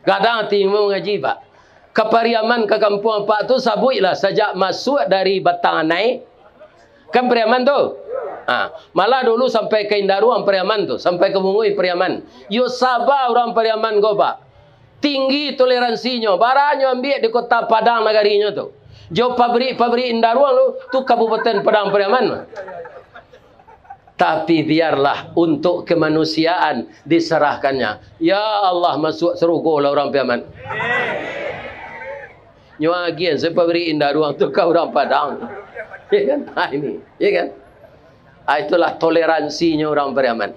[SPEAKER 2] Kadang timu ngaji pak. Kepariaman ke kampung pak tu sabuilah sejak masuk dari Batang naik. Kan Periaman tu. Malah dulu sampai ke Indaruang Periaman tu, sampai ke Mungui Periaman. Yo sabar orang Periaman ko pak. Tinggi toleransinya, barangnya ambil di kota Padang negarinya tu. Jo pabrik Indaruang tu Kabupaten Padang Periaman. Tapi biarlah untuk kemanusiaan diserahkannya. Ya Allah, masuk surga lah orang Periaman. Nyagian saya pabrik Indaruang tu ke orang Padang. Ya kan? Ini, ya kan? Itulah toleransinya orang Periaman.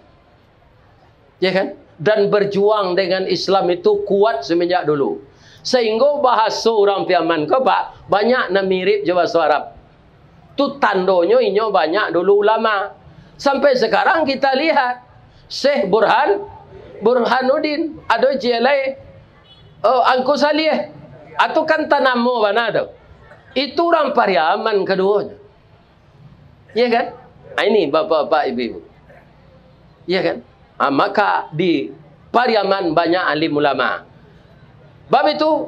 [SPEAKER 2] Ya kan? Dan berjuang dengan Islam itu kuat semenjak dulu. Sehingga bahasa orang Periaman ke pak banyak na mirip je bahasa Arab. Tu tandonya inyo banyak dulu ulama. Sampai sekarang kita lihat Syekh Burhanuddin ada jelai Angku Salih. Atau kan tanamo mana tu. Itu orang Pariaman keduanya. Ya kan? Ini bapak-bapak ibu-ibu. Ya kan? Maka di Pariaman banyak alim ulama. Bab itu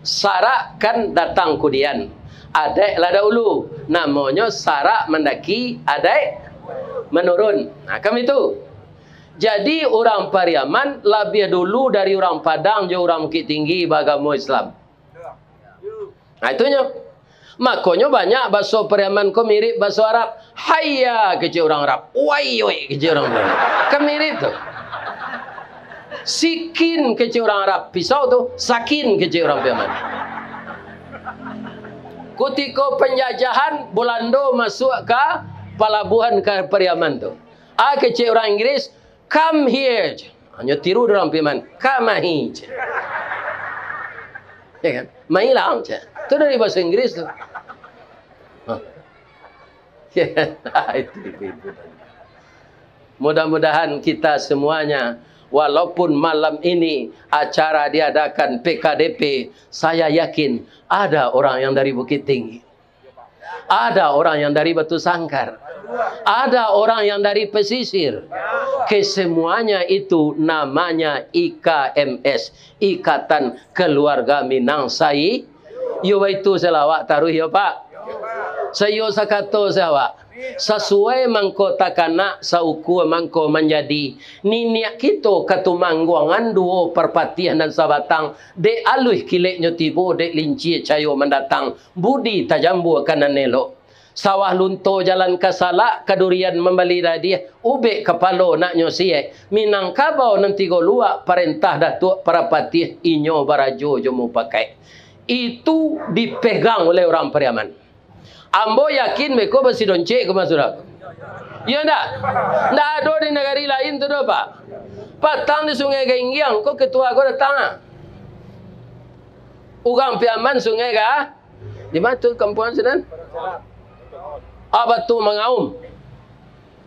[SPEAKER 2] Sarak kan datang kudian. Adek lada ulu. Namanya Sarak mendaki, adek menurun. Kami itu. Jadi orang Pariaman lebih dulu dari orang Padang je orang Bukit Tinggi beragama Islam. Itunya. Makanya banyak bahasa Pariaman ko mirip bahasa Arab. Hayya kecil orang Arab. Wai kecil orang Arab. Kan mirip tu. Sikin kecil orang Arab. Pisau tu sakin kecil orang Pariaman. Ketika penjajahan Belanda masuk ke pelabuhan ke Pariaman tu. Kecil orang Inggris, come here. Hanya tiru orang Pariaman. Come here. Ya kan? Mailang je. Itu dari bahasa Inggris tu. Ya kan? Itu ibu-ibu. Mudah-mudahan kita semuanya, walaupun malam ini acara diadakan PKDP, saya yakin ada orang yang dari Bukit Tinggi. Ada orang yang dari Batu Sangkar. Ada orang yang dari pesisir. Kesemuanya itu namanya IKMS, Ikatan Keluarga Minang Sai. Yo itu selawat taruh ya Pak. Saya sakato sawak. Sesuai mangko takana sauku mangko menjadi niniak kita katumangguangan duo perpatian dan sabatang de aluh kileknya tibo de linci cayo mendatang budi tajambu kanan nelo sawah lunto jalan kasala kadurian membali dia ube kepalo nak nyosie minangkabau nanti go luak perintah datuk perpatian inyo barajo jomu pakai itu dipegang oleh orang Pariaman. Ambo yakin mereka bersih doncek ke masyarakat. Ya enggak? Enggak ada di negara lain tu dah Pak. Patang di Sungai Gainggiang, kok ketua kau datang? Ugang Pariaman Sungai Ga? Di mana tu kampungan sedan? Batu Mangaum.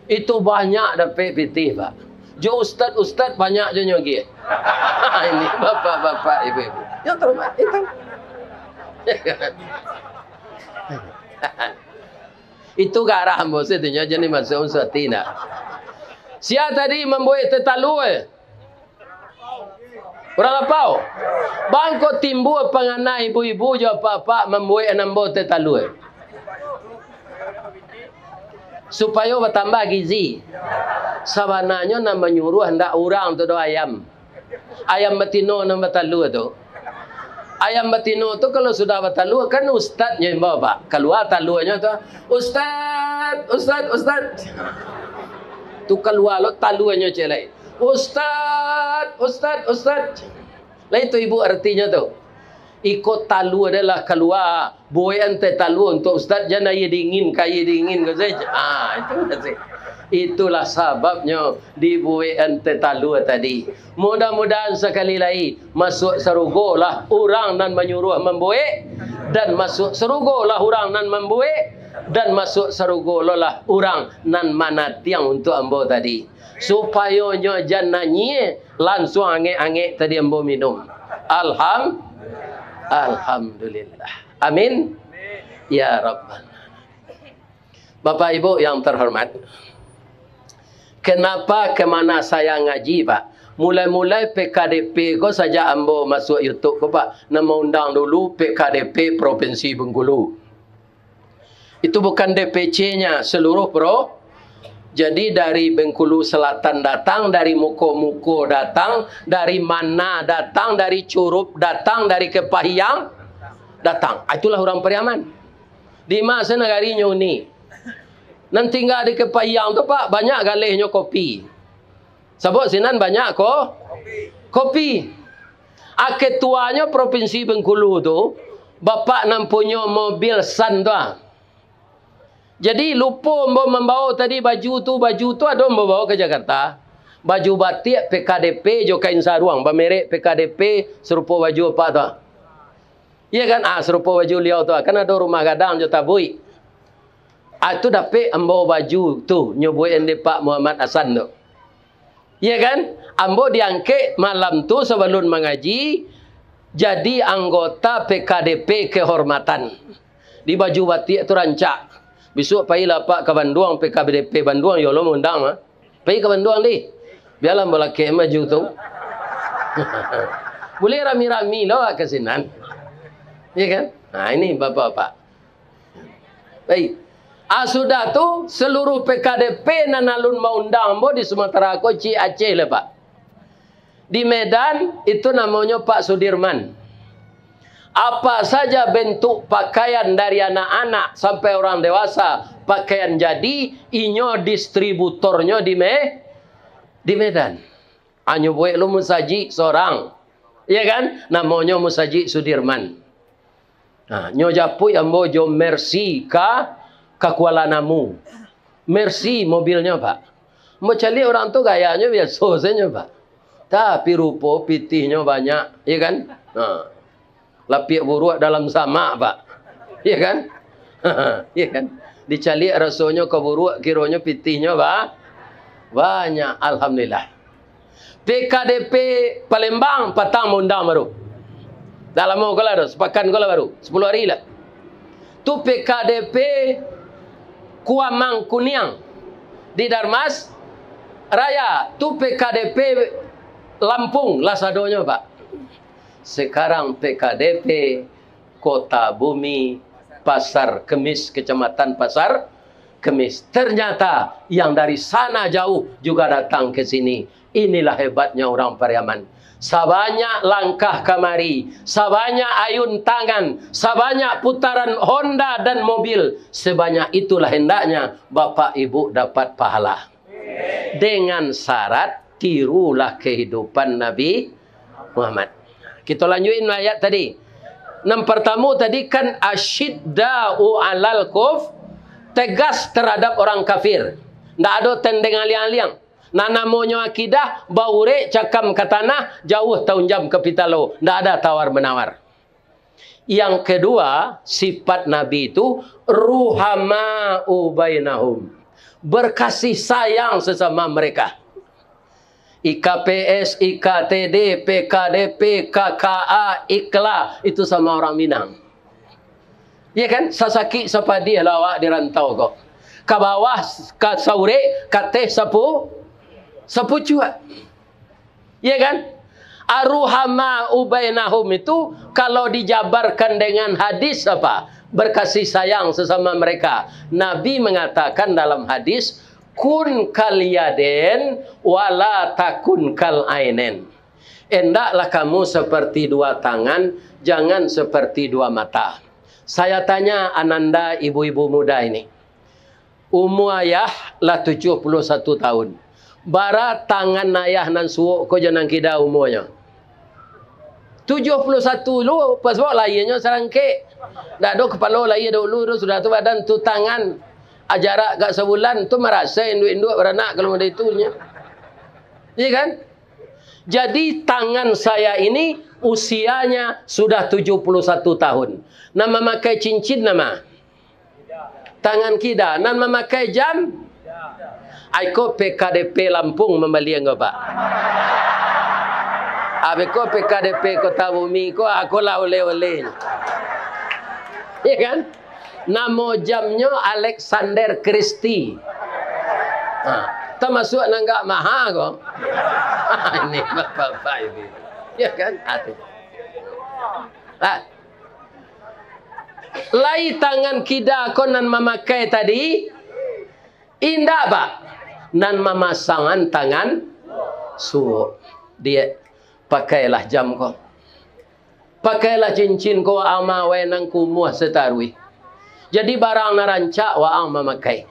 [SPEAKER 2] Itu banyak dapat pitih Pak. Jo ustaz banyak je nyogi. Ini bapak-bapak ibu-ibu. Yang terhormat itu. Itu garah ambo setunya jadi masuk usatina. Sia tadi membuat tetalu orang lapau. Bangko timbul pengana ibu-ibu jo bapak membuat nambo tetalu. Supaya bertambah gizi. Sabananya nama nyuruh hendak orang tu do ayam. Ayam betino nama tetalu tu. Ayam betino tu kalau sudah bertalu kan ustaznya yang bawa Pak. Keluar talunya tu, ustaz. Tu keluar lo talunya celai. Ustaz. Lain tu ibu artinya tu. Ikut talu adalah keluar boyan te talu untuk ustaz jangan ia dingin kaya dingin ke saja. Itu sih. Itulah sebabnya dibuat tetalu tadi. Mudah-mudahan sekali lagi masuk surga lah orang nan menyuruh membuat dan masuk surga lah orang nan membuat dan masuk surga lah orang nan manatiang untuk ambo tadi. Supaya nyo jananye langsung ange-ange tadi ambo minum. Alhamdulillah. Amin. Ya Rabbal. Bapak Ibu yang terhormat, kenapa kemana saya ngaji Pak? Mulai-mulai PKDP ko saja ambo masuk YouTube ko Pak. Nama undang dulu PKDP Provinsi Bengkulu. Itu bukan DPC-nya seluruh Pro. Jadi dari Bengkulu Selatan datang, dari Muko-Muko datang, dari mana datang, dari Curup datang, dari Kepahiang datang. Itulah orang Pariaman. Di masa negarinya ini. Nanti tinggal di Kepahiang tu Pak, banyak galihnya kopi. Sebab sinan banyak kopi. Ketuanya Provinsi Bengkulu tu, bapak nampunya mobil Sun tu. Jadi lupa membawa tadi baju tu ada membawa ke Jakarta. Baju batik PKDP jo kain saruang, bermerek PKDP serupa baju apa tu? Iya kan? Serupa baju liau tu. Kan ada rumah gadang jo tabui. Itu dapat ambo baju tu nyoboi ende Pak Muhammad Hasan tu. Iya kan? Ambo diangkat malam tu sebelum mengaji jadi anggota PKDP kehormatan. Di baju batik tu rancak. Besok pergilah Pak ke Bandung, PKDP Bandung, ya Allah undang mah. Pergi ke Bandung ni. Biarlah bola ke maju tu. Boleh rami-rami lah ke sinan. Ya kan? Ini bapak-bapak. Baik. Sudah tu seluruh PKDP nanalun mau undang bo di Sumatera Koci Aceh lah Pak. Di Medan itu namanya Pak Sudirman. Apa saja bentuk pakaian dari anak-anak sampai orang dewasa pakaian jadi, inyo distributornya di Medan. Anyo buat lu musaji seorang, ya kan? Namanya Musaji Sudirman. Nyo japui ambo jo Mercy ka Kuala Namu. Mercy mobilnya Pak. Mau cari orang tu gayanya biasa saja Pak. Tapi rupa pitihnya banyak, ya kan? Lapik buruk dalam sama Pak. Ya kan? Ya kan? Dicalik rasanya ke buruk, kiranya pitihnya Pak. Banyak. Alhamdulillah. PKDP Palembang patang undang baru. Dalam mau kalau ada, sepakan kalau baru. 10 hari lah. Tu PKDP Kuamang Kuniang di Darmas Raya. Tu PKDP Lampung Lasadonya Pak. Sekarang PKDP Kota Bumi Pasar Kemis, Kecamatan Pasar Kemis. Ternyata yang dari sana jauh juga datang ke sini. Inilah hebatnya orang Pariaman. Sabanyak langkah kamari, sabanyak ayun tangan, sabanyak putaran Honda dan mobil, sebanyak itulah hendaknya Bapak Ibu dapat pahala. Dengan syarat tirulah kehidupan Nabi Muhammad. Kita lanjutin ayat tadi. Yang pertama tadi kan asyidda'u alal kuf, tegas terhadap orang kafir. Tak ada tendeng aliang-aliang. Nah namanya akidah, baure cakam ke tanah, jauh tahun jam ke pitalo. Tak ada tawar-menawar. Yang kedua, sifat Nabi itu ruhama'u bainahum. Berkasih sayang sesama mereka. IKPS, IKTD, PKDP, KKA, IKLA, itu sama orang Minang. Ya kan? Sasaki sapadi lawak di rantau kok. Ke bawah, ke saure, ke teh sapu cuat. Ya kan? Aruhama ubainahum itu kalau dijabarkan dengan hadis apa? Berkasih sayang sesama mereka. Nabi mengatakan dalam hadis, kun kal yaden wala takun kal ainen. Hendaklah kamu seperti dua tangan, jangan seperti dua mata. Saya tanya ananda ibu-ibu muda ini. Umur ayah lah 71 tahun. Bara tangan ayah nan suuk ko jangan kida umurnya. 71 lu pas bawa lainnya serangke. Dak ada kepala lain dulu sudah tu badan tu tangan. Jarak gak sebulan tu merasa induk-induk beranak kalau ada itunya. Iya kan? Jadi tangan saya ini usianya sudah 71 tahun. Nama memakai cincin nama. Tangan kida. Nan memakai jam. Aiko PKDP Lampung membeli enggak Pak? Abeko PKDP Kota Bumi ko aku lah oleh-oleh. Iya kan? Nama jamnya Alexander Christie. Termasuk nanggak maha kok. Ini bapak-bapak ini. Ya kan? Lai tangan kita konan memakai tadi. Indah pak. Nan memasangan tangan suuk. Dia pakailah jam kau. Pakailah cincin kau ama wenang kumuh setarui. Jadi barang narancak wa memakai.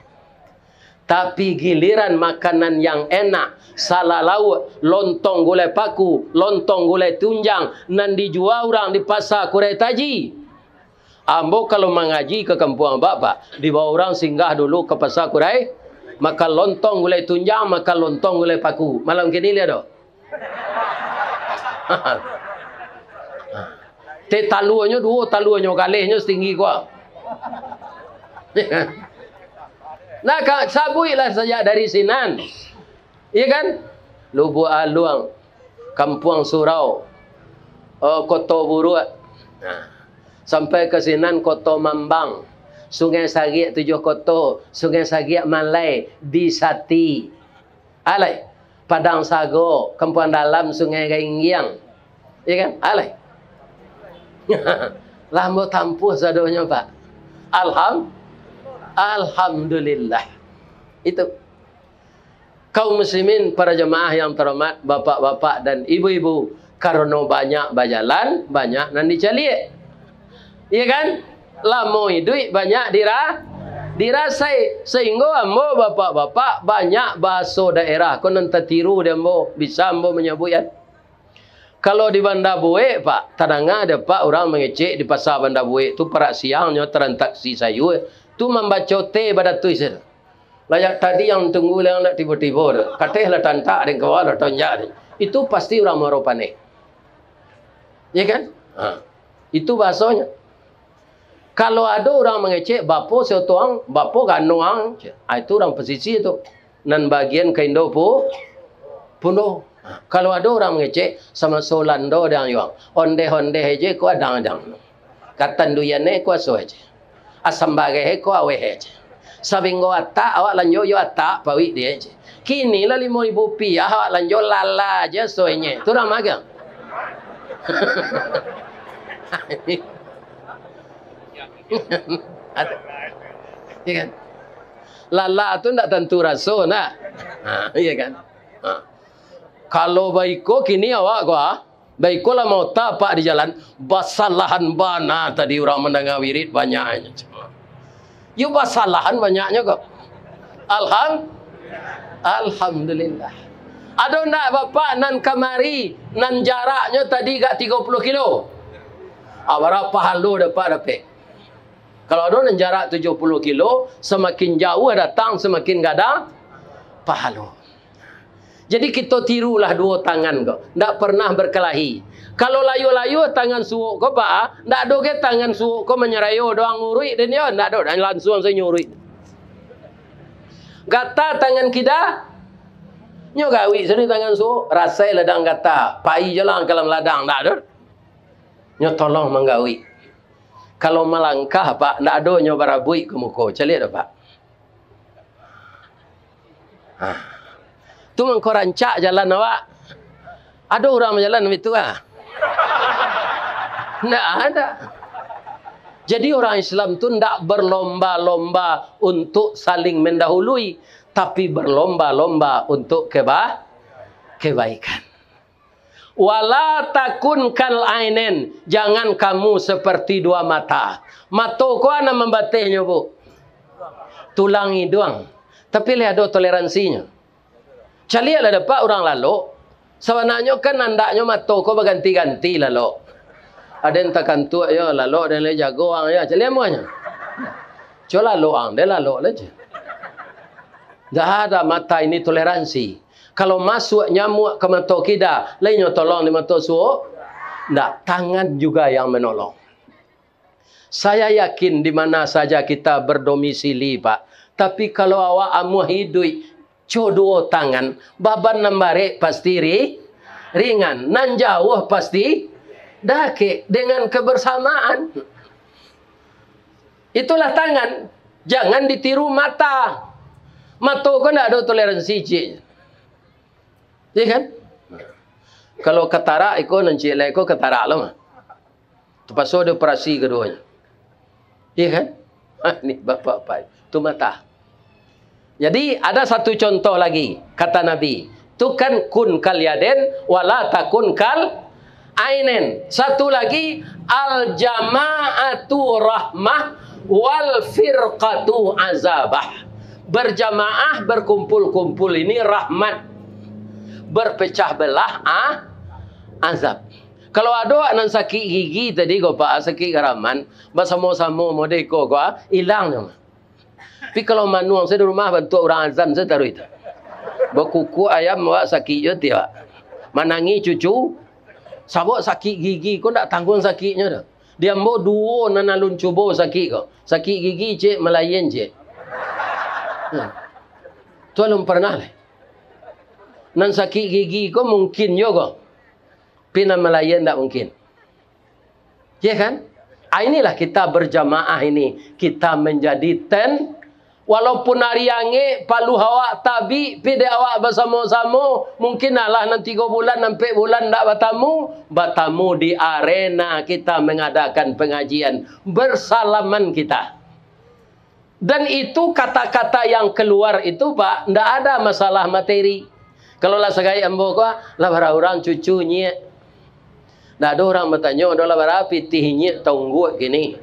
[SPEAKER 2] Tapi giliran makanan yang enak, salah lauk, lontong gulai paku, lontong gulai tunjang, nan dijual orang di pasar Kurai Taji. Ambo kalau mengaji ke kampung bapak, dibawa orang singgah dulu ke pasar Kurai, makan lontong gulai tunjang, makan lontong gulai paku. Malam kini lihat doh. Te taluannya dua, taluannya kalihnya setinggi gua. Nah, sabuilah saja dari Sinan. Iya kan? Lubuk Aluang, Kampung Surau, Koto Buruat. Nah, sampai ke Sinan Koto Mambang, Sungai Sagiak 7 Koto, Sungai Sagiak Malai, Bisati. Alai, Padang Sago, Kampung Dalam Sungai Gainggiang. Iya kan? Alai. Lambo tampuh sadonya, Pak. Alhamdulillah. Itu kaum muslimin, para jemaah yang terhormat, bapak-bapak dan ibu-ibu, karena banyak bajalan, banyak nan dicaliek. Iya kan? Lamo duit banyak dirasai, sehingga ambo bapak-bapak banyak bahasa daerah kon nan tertiru dia ambo bisa ambo menyebut ya. Kalau di Bandar Buik, Pak, tadanga ada Pak orang mengecek di pasar Bandar Buik tu para siangnya transaksi sayur tu membaca teh pada tu isir. Layak tadi yang tunggu yang nak tiba-tiba katehlah tantak dan kawal tonjak. Itu pasti orang Maropane. Ya kan? Itu bahasanya. Kalau ada orang mengecek bapo seotuang, bapo ganuang, itu orang pesisir itu. Nan bagian kaindo puno. Kalau ada orang mengecek sama solando dan yang onde-onde aja ku adang-adang. Katan duyane ku aso aja. Asam bagai ku awe aja. Sabinggo atak awak lanjo yo atak pawi dia aja. Kini lah 5.000 rupiah awak lanjo lala aja soenya. Tu orang magang. Iya kan? Lala tu ndak tentu rasa nak. Iya kan? Kalau baiko kini awak gua, baiko lah mau tapak di jalan, basalahan bana tadi orang mendengar wirid banyaknya. You basalahan banyaknya kok. Alhamdulillah. Ada nak bapak nan kamari, nan jaraknya tadi gak 30 kilo. Berapa halu dapat. Kalau ada nan jarak 70 kilo, semakin jauh datang, semakin gak ada pahala. Jadi kita tirulah dua tangan kau. Tak pernah berkelahi. Kalau layu-layu tangan suuk kau pak, tak ada ke tangan suuk kau menyerayu doang ngurui dan dia tak ada. Dan langsung saya nyurui. Gata tangan kita, nyo gawi sini tangan suuk, rasai ladang gata, pai jalan kalam ladang tak ada. Nyo tolong menggawi. Kalau melangkah pak, tak ada nyo barabui ke muka. Calik dah pak. Tu mengko rancak jalan awak. Ada orang berjalan begitu ah. Tak ada. Jadi orang Islam tu tidak berlomba-lomba untuk saling mendahului, tapi berlomba-lomba untuk kebaikan. Wala takun kal ainen, jangan kamu seperti dua mata. Mata kau ana membatihnya bu. Tulang hidung. Tapi lihat ada toleransinya. Calialah dapat orang lalu. Sebenarnya kan andaknya mata kau berganti-ganti lalu. Ada yang takkan tu ya lalu dan le jago orang ya. Calia muanya. Coba lalu orang dia lalu aja. Dah ada mata ini toleransi. Kalau masuk nyamuk ke mata kita, lainnya tolong di mata suuk. Tak, tangan juga yang menolong. Saya yakin di mana saja kita berdomisili Pak. Tapi kalau awak amu hidup dua tangan, baban nambare pasti ringan, nan jauh pasti dake dengan kebersamaan. Itulah tangan. Jangan ditiru mata. Mata kau tidak ada toleransi, cik. Ya kan? Kalau katarak, ikut nanti lah, ikut katarak lah. Terpaksa ada operasi keduanya. Ya kan? Ini bapak-bapak. Itu mata. Jadi ada satu contoh lagi. Kata Nabi. Itu kan kun kal yaden, wala takun kal ainen. Satu lagi. Al jama'atu rahmah, wal firqatu azabah. Berjamaah, berkumpul-kumpul ini rahmat. Berpecah belah azab. Kalau ada nan sakit gigi tadi kau pak sakit garaman, bersama-sama modeko kau hilang nama. Tapi kalau manuang saya di rumah bantu orang azan saya taruh itu. Berkuku ayam awak sakit je dia. Manangi cucu, sabuk sakit gigi kau tak tanggung sakitnya dah. Dia mau dua nan alun cuba sakit kau. Sakit gigi cik melayan cik. Tu alun pernah lah. Nan sakit gigi kau mungkin juga. Pina melayan tak mungkin. Ya kan? Inilah kita berjamaah ini. Kita menjadi ten. Walaupun hari yangi palu awak tabi. Pide awak bersama-sama. Mungkin lah nanti 3 bulan, 4 bulan tak bertamu. Bertamu di arena kita mengadakan pengajian. Bersalaman kita. Dan itu kata-kata yang keluar itu pak. Tak ada masalah materi. Kalau lah segai ambo kau. Lah orang cucunya. Tak ada orang bertanya, adalah berapa tihnya tunggu gini.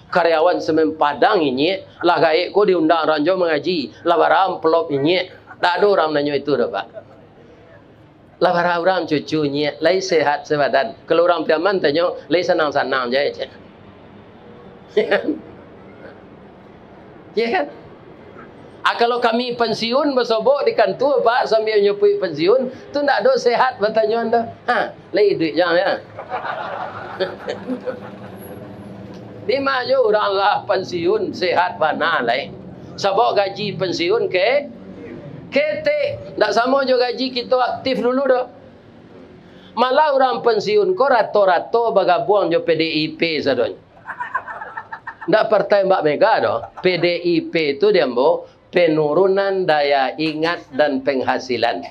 [SPEAKER 2] Karyawan semen Padang ini, lah gaik ko diundang ranjau mengaji, lah barang pelop ini. Tak ada orang nanya itu dah pak. Lah barang orang cucunya, lai sehat sebadan. Kalau orang piaman tanya, lai senang-senang je. Ya kan? Kalau kami pensiun bersobok di kantor pak sambil nyupui pensiun tu tak ada sehat bertanya anda. Lagi duit jangan ya. Di mana orang lah pensiun sehat mana lai. Sebab gaji pensiun ke ketek. Tak sama je gaji kita aktif dulu dah. Malah orang pensiun ko rato-rato bergabung je PDIP sadonya. Tak partai Mbak Mega dah. PDIP tu dia mbok penurunan daya ingat dan penghasilan.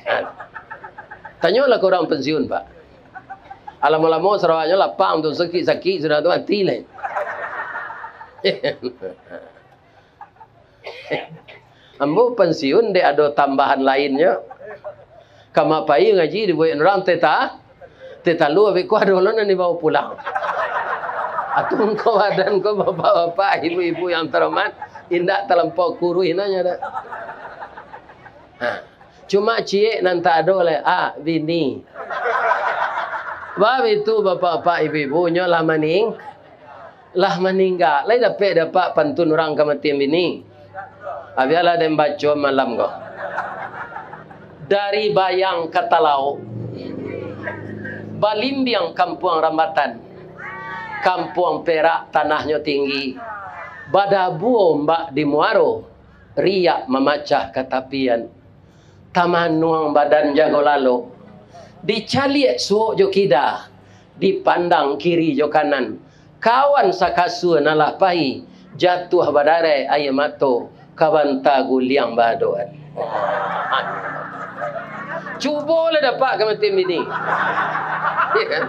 [SPEAKER 2] Tanyalah ke orang pensiun pak. Lama-lama Sarawaknya lapang tu sakit-sakit sudah tu hati lain. Ambo pensiun dia ada tambahan lainnya. Kamu apa ngaji dibuat orang teta lu abis ku ada orang ni bawa pulang. Atau kau dan kau bapak-bapak ibu-ibu yang terhormat. Indak terlampau kurui nanya dah. Cuma cik nanti ada oleh bini. Bab itu bapak-bapak ibu-ibunya lah meninggal. Lai dapat pantun orang kematian bini. Abialah dan baca malam kau. Dari Bayang ke Talau. Balimbiang kampung Rambatan. Kampung Perak tanahnya tinggi. Badabuo mbak di Muaro, riak memacah ketapian. Taman nuang badan jago lalu. Dicaliak suok jo kida, dipandang kiri jo kanan. Kawan sakasu nalah pai, jatuh badare ayam mato, kawan tagu liang badoan. Cuba lah dapat kematian ini. Ya kan?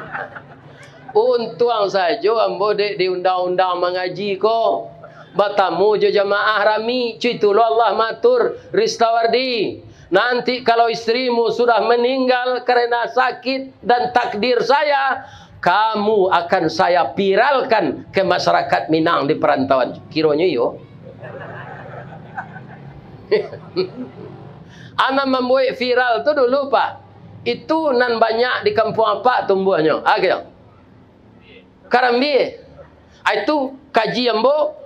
[SPEAKER 2] Untuang saja ambo di undang-undang mengaji ko. Batamu je jamaah rami. Cuitulah Allah matur Ristawardi. Nanti kalau istrimu sudah meninggal karena sakit dan takdir saya, kamu akan saya viralkan ke masyarakat Minang di perantauan. Kiranya yo. Ana membuat viral tu dulu pak. Itu nan banyak di kampung apa tumbuhnya. Agak. Karambi. Itu kaji ambo.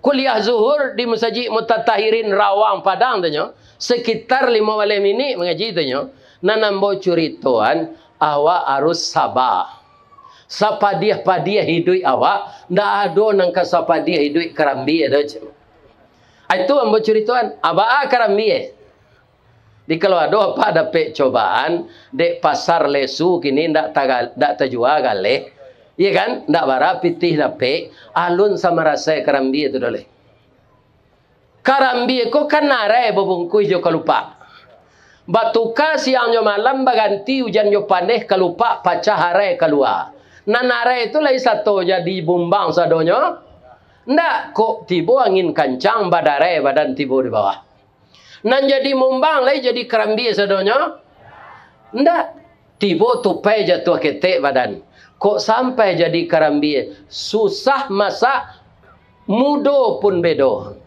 [SPEAKER 2] Kuliah zuhur di Masjid Mutatahirin Rawang Padang tanya. Sekitar 5 minit mengaji tanya. Nanambo curituan awak harus sabar. Sapadiah-padiah hidup awak. Ndak ada nangka sapadiah hidup karambi ada. Itu ambo curituan. Abah karambi. Di kalau ada apa dapat cobaan. Dek pasar lesu kini ndak terjual galeh. Iya kan? Ndak bara pitih dape alun sama rasa karambi itu dole. Karambi ko kan nare bobungkui jo kalupa. Batuka siang jo malam baganti hujan jo paneh kalupa pacah hare keluar. Nanare itu lai satu jadi bumbang sadonyo. Ndak kok tibo angin kancang badare badan tibo di bawah. Nan jadi mumbang lai jadi karambi sadonyo. Ndak tibo tupai jatuh ketek badan. Kok sampai jadi karambi susah masak mudo pun bedo.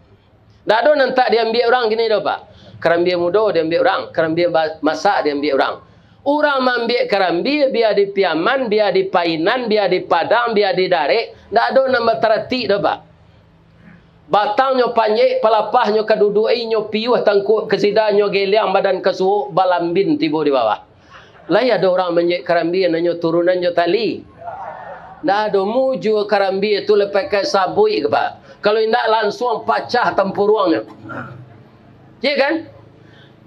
[SPEAKER 2] Ndak do nanti diambil orang gini do pak. Karambi mudo diambil orang, karambi masak diambil orang. Orang ambil karambi biar di piaman, biar di painan, biar di padang, biar di darek. Ndak ada nama terati do pak. Batangnya panjang, pelapahnya kedudui, nyo piuh tangkuk kesidanya geliang badan kesuuk balambin tiba di bawah. Lah ada orang menjek karambi nanya turunannya tali. Ndak ada muju karambi itu lepas ke sabui ke pak. Kalau tidak langsung pecah tempuruangnya. Ya kan?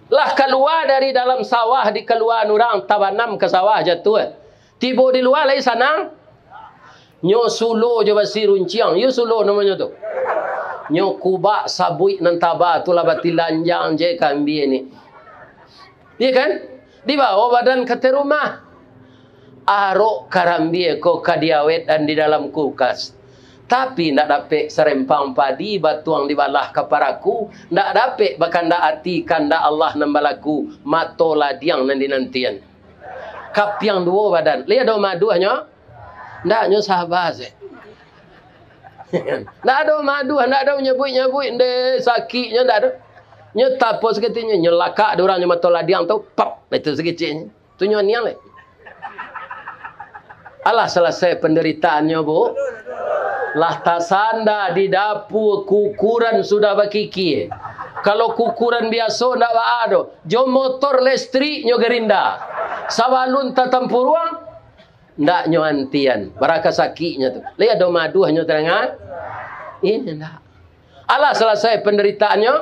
[SPEAKER 2] Lah keluar dari dalam sawah di keluar orang tabanam ke sawah jatuh. Tiba di luar lagi sanang. Nyo sulo je basi runciang. Yo sulo namanya tu. Nyo kubak sabui nan tabah tu lah bati lanjang je kambi ni. Ya kan? Di bawah badan kata rumah. Arok karambi ko kadiawet dan di dalam kulkas. Tapi ndak dapat serempang padi batuang dibalah kaparaku, ndak dapat bahkan ndak hati kanda Allah nambalaku mato ladiang nanti nantian. Kapiang dua badan. Lihat do madu hanya. Ndak nyo sahabat se. Ndak ada madu, ndak ada nyebut-nyebut de sakitnya ndak ada. Nyo tapos katanya nyelaka de orang nyo mato ladiang tu pap itu sekecilnya. Tu nyo niang le. Alah selesai penderitaannya bu. Lah tasanda di dapur kukuran sudah bakiki. Kalau kukuran biasa ndak ada. Jo motor listrik nyo gerinda. Sawalun tatampuruang ndak nyo antian. Baraka sakitnya tu. Lihat do madu hanya terangah. Ini ndak. Alah selesai penderitaannya.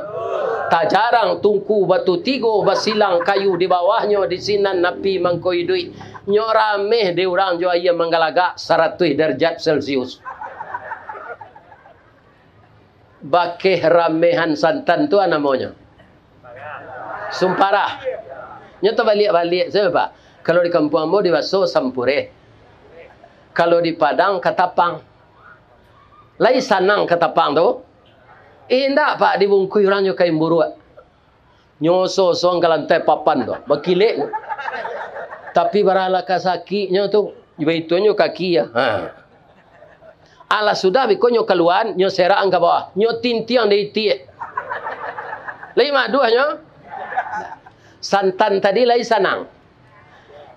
[SPEAKER 2] Tak jarang tungku batu tigo basilang kayu di bawahnya di sinan napi mangkoi duit. Nyo rameh de orang jo ayam manggalaga 100 derajat Celcius. Bakeh ramehan santan tu namanya. Sumparah. Nyoto balik-balik saya pak. Kalau di kampung ambo di Baso sampure. Kalau di Padang katapang. Lai sanang katapang tu. Indak pak dibungkui orang nyo kain buruak. Nyoso song ke lantai papan tu. Bakilek. Tapi barala kasakitnya tu. Itu nyo kaki ya. Alah sudah biko nyo keluar, nyo serang ke bawah. Nyo tintiang dari tiek. Lima dua nyo. Santan tadi lai sanang.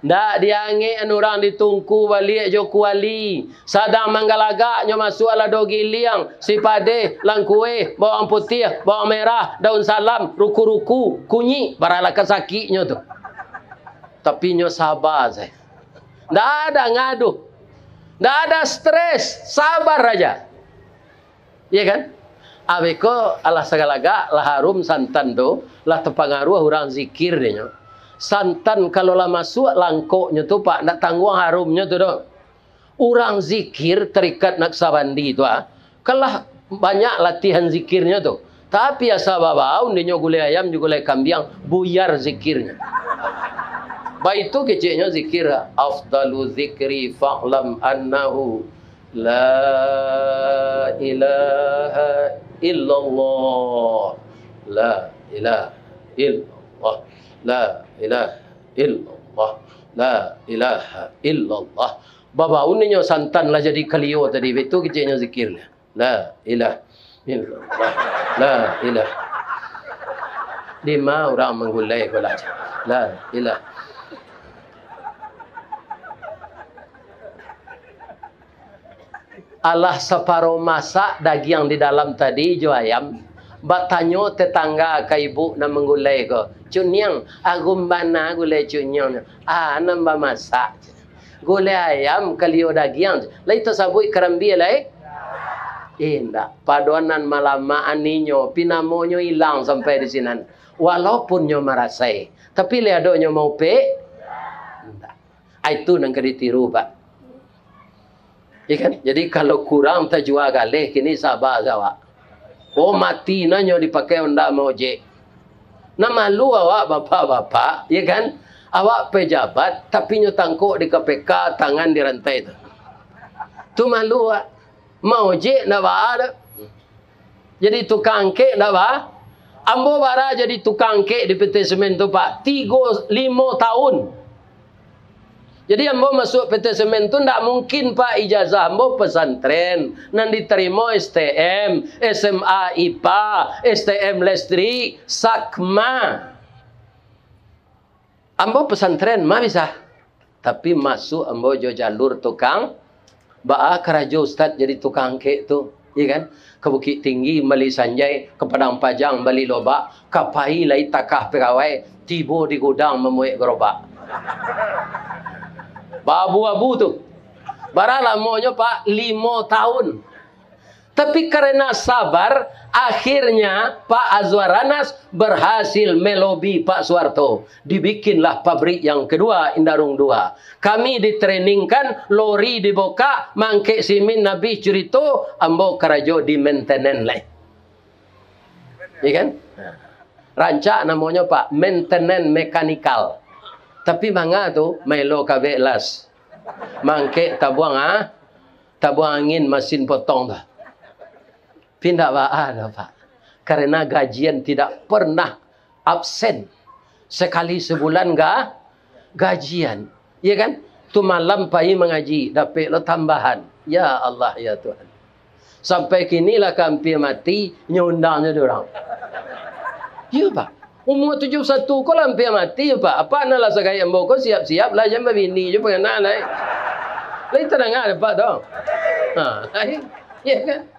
[SPEAKER 2] Ndak diange orang ditungku balik jo kuali. Sadang manggalaga nyo masuk ala dogi liang. Si pade, langkue, bawang putih, bawang merah, daun salam, ruku-ruku, kunyi. Barala kasakitnya tu. Tapi nyo sabar saya. Ndak ada ngadu. Ndak ada stres, sabar aja. Iya kan? Abeko Allah segalaga lah harum santan tu, lah terpengaruh orang zikir dia. Santan kalau lah masuk langkoknya tu pak, nak tanggung harumnya tu doh. Orang zikir terikat nak sabandi tu kalah banyak latihan zikirnya tu. Tapi asa babau dia gulai ayam juga gulai kambing buyar zikirnya. Baik itu kecilnya zikir afdalu zikri fa'lam annahu la ilaha illallah la ilaha illallah la ilaha illallah la ilaha illallah. Baba uninya santan lah jadi kalio tadi itu kecilnya zikirnya la ilaha illallah la ilaha. Lima orang menggulai belajar la ilaha. Allah separuh masak daging di dalam tadi jo ayam. Batanyo tetangga ke ibu na menggulai ko. Cunyang, agum bana gulai cunyang. Nambah masak. Gulai ayam kalio daging. Lai to sabui karambi lai. Indah. Paduanan malamaan ninyo. Pinamonyo hilang sampai di sini. Walaupun nyo marasai. Tapi liado nyo mau pe. Indah. Itu nang keditiru pak. Ya kan? Jadi kalau kurang tak jual galih, kini sabar awak. Oh mati nanya dipakai hendak mau ojek. Nah malu awak bapak-bapak, ya kan? Awak pejabat tapi nyo tangkuk di KPK, tangan dirantai tu. Tu malu awak. Mau ojek nak ada. Jadi tukang kek nak ba? Ambo bara jadi tukang kek di PT Semen tu Pak 3-5 tahun. Jadi ambo masuk PT Semen tu ndak mungkin Pak ijazah ambo pesantren, nan diterima STM, SMA IPA, STM listrik, sakma. Ambo pesantren mah bisa. Tapi masuk ambo jo jalur tukang baa kerajo ustaz jadi tukang kek tu, ya kan? Ke Bukit Tinggi beli sanjai, ke Padang Pajang beli lobak, ke Pai lai takah pegawai, tiba di gudang memuik gerobak. Abu-abu tu. Bara lamonyo Pak 5 tahun. Tapi karena sabar, akhirnya Pak Azwaranas berhasil melobi Pak Soeharto. Dibikinlah pabrik yang kedua, Indarung 2. Kami ditreningkan, lori dibuka, mangke simin Nabi cerita, ambo kerajo di maintenance lah. Ya kan? Rancak namanya Pak, maintenance mekanikal. Tapi manga tu, melo kabe las. Mangke tabuang angin mesin potong tu. Pindah ada Pak. Karena gajian tidak pernah absen. Sekali sebulan gajian. Ya kan? Tu malam pagi mengaji. Dapat lo tambahan. Ya Allah ya Tuhan. Sampai kini lah hampir mati. Nyundangnya diorang. Ya Pak. Umur 71 kau hampir mati ya Pak. Apa nak lah sekali ambo kau siap-siap lah. Jangan bini je pengen nak. Lain tenang ada Pak tu. Ya kan?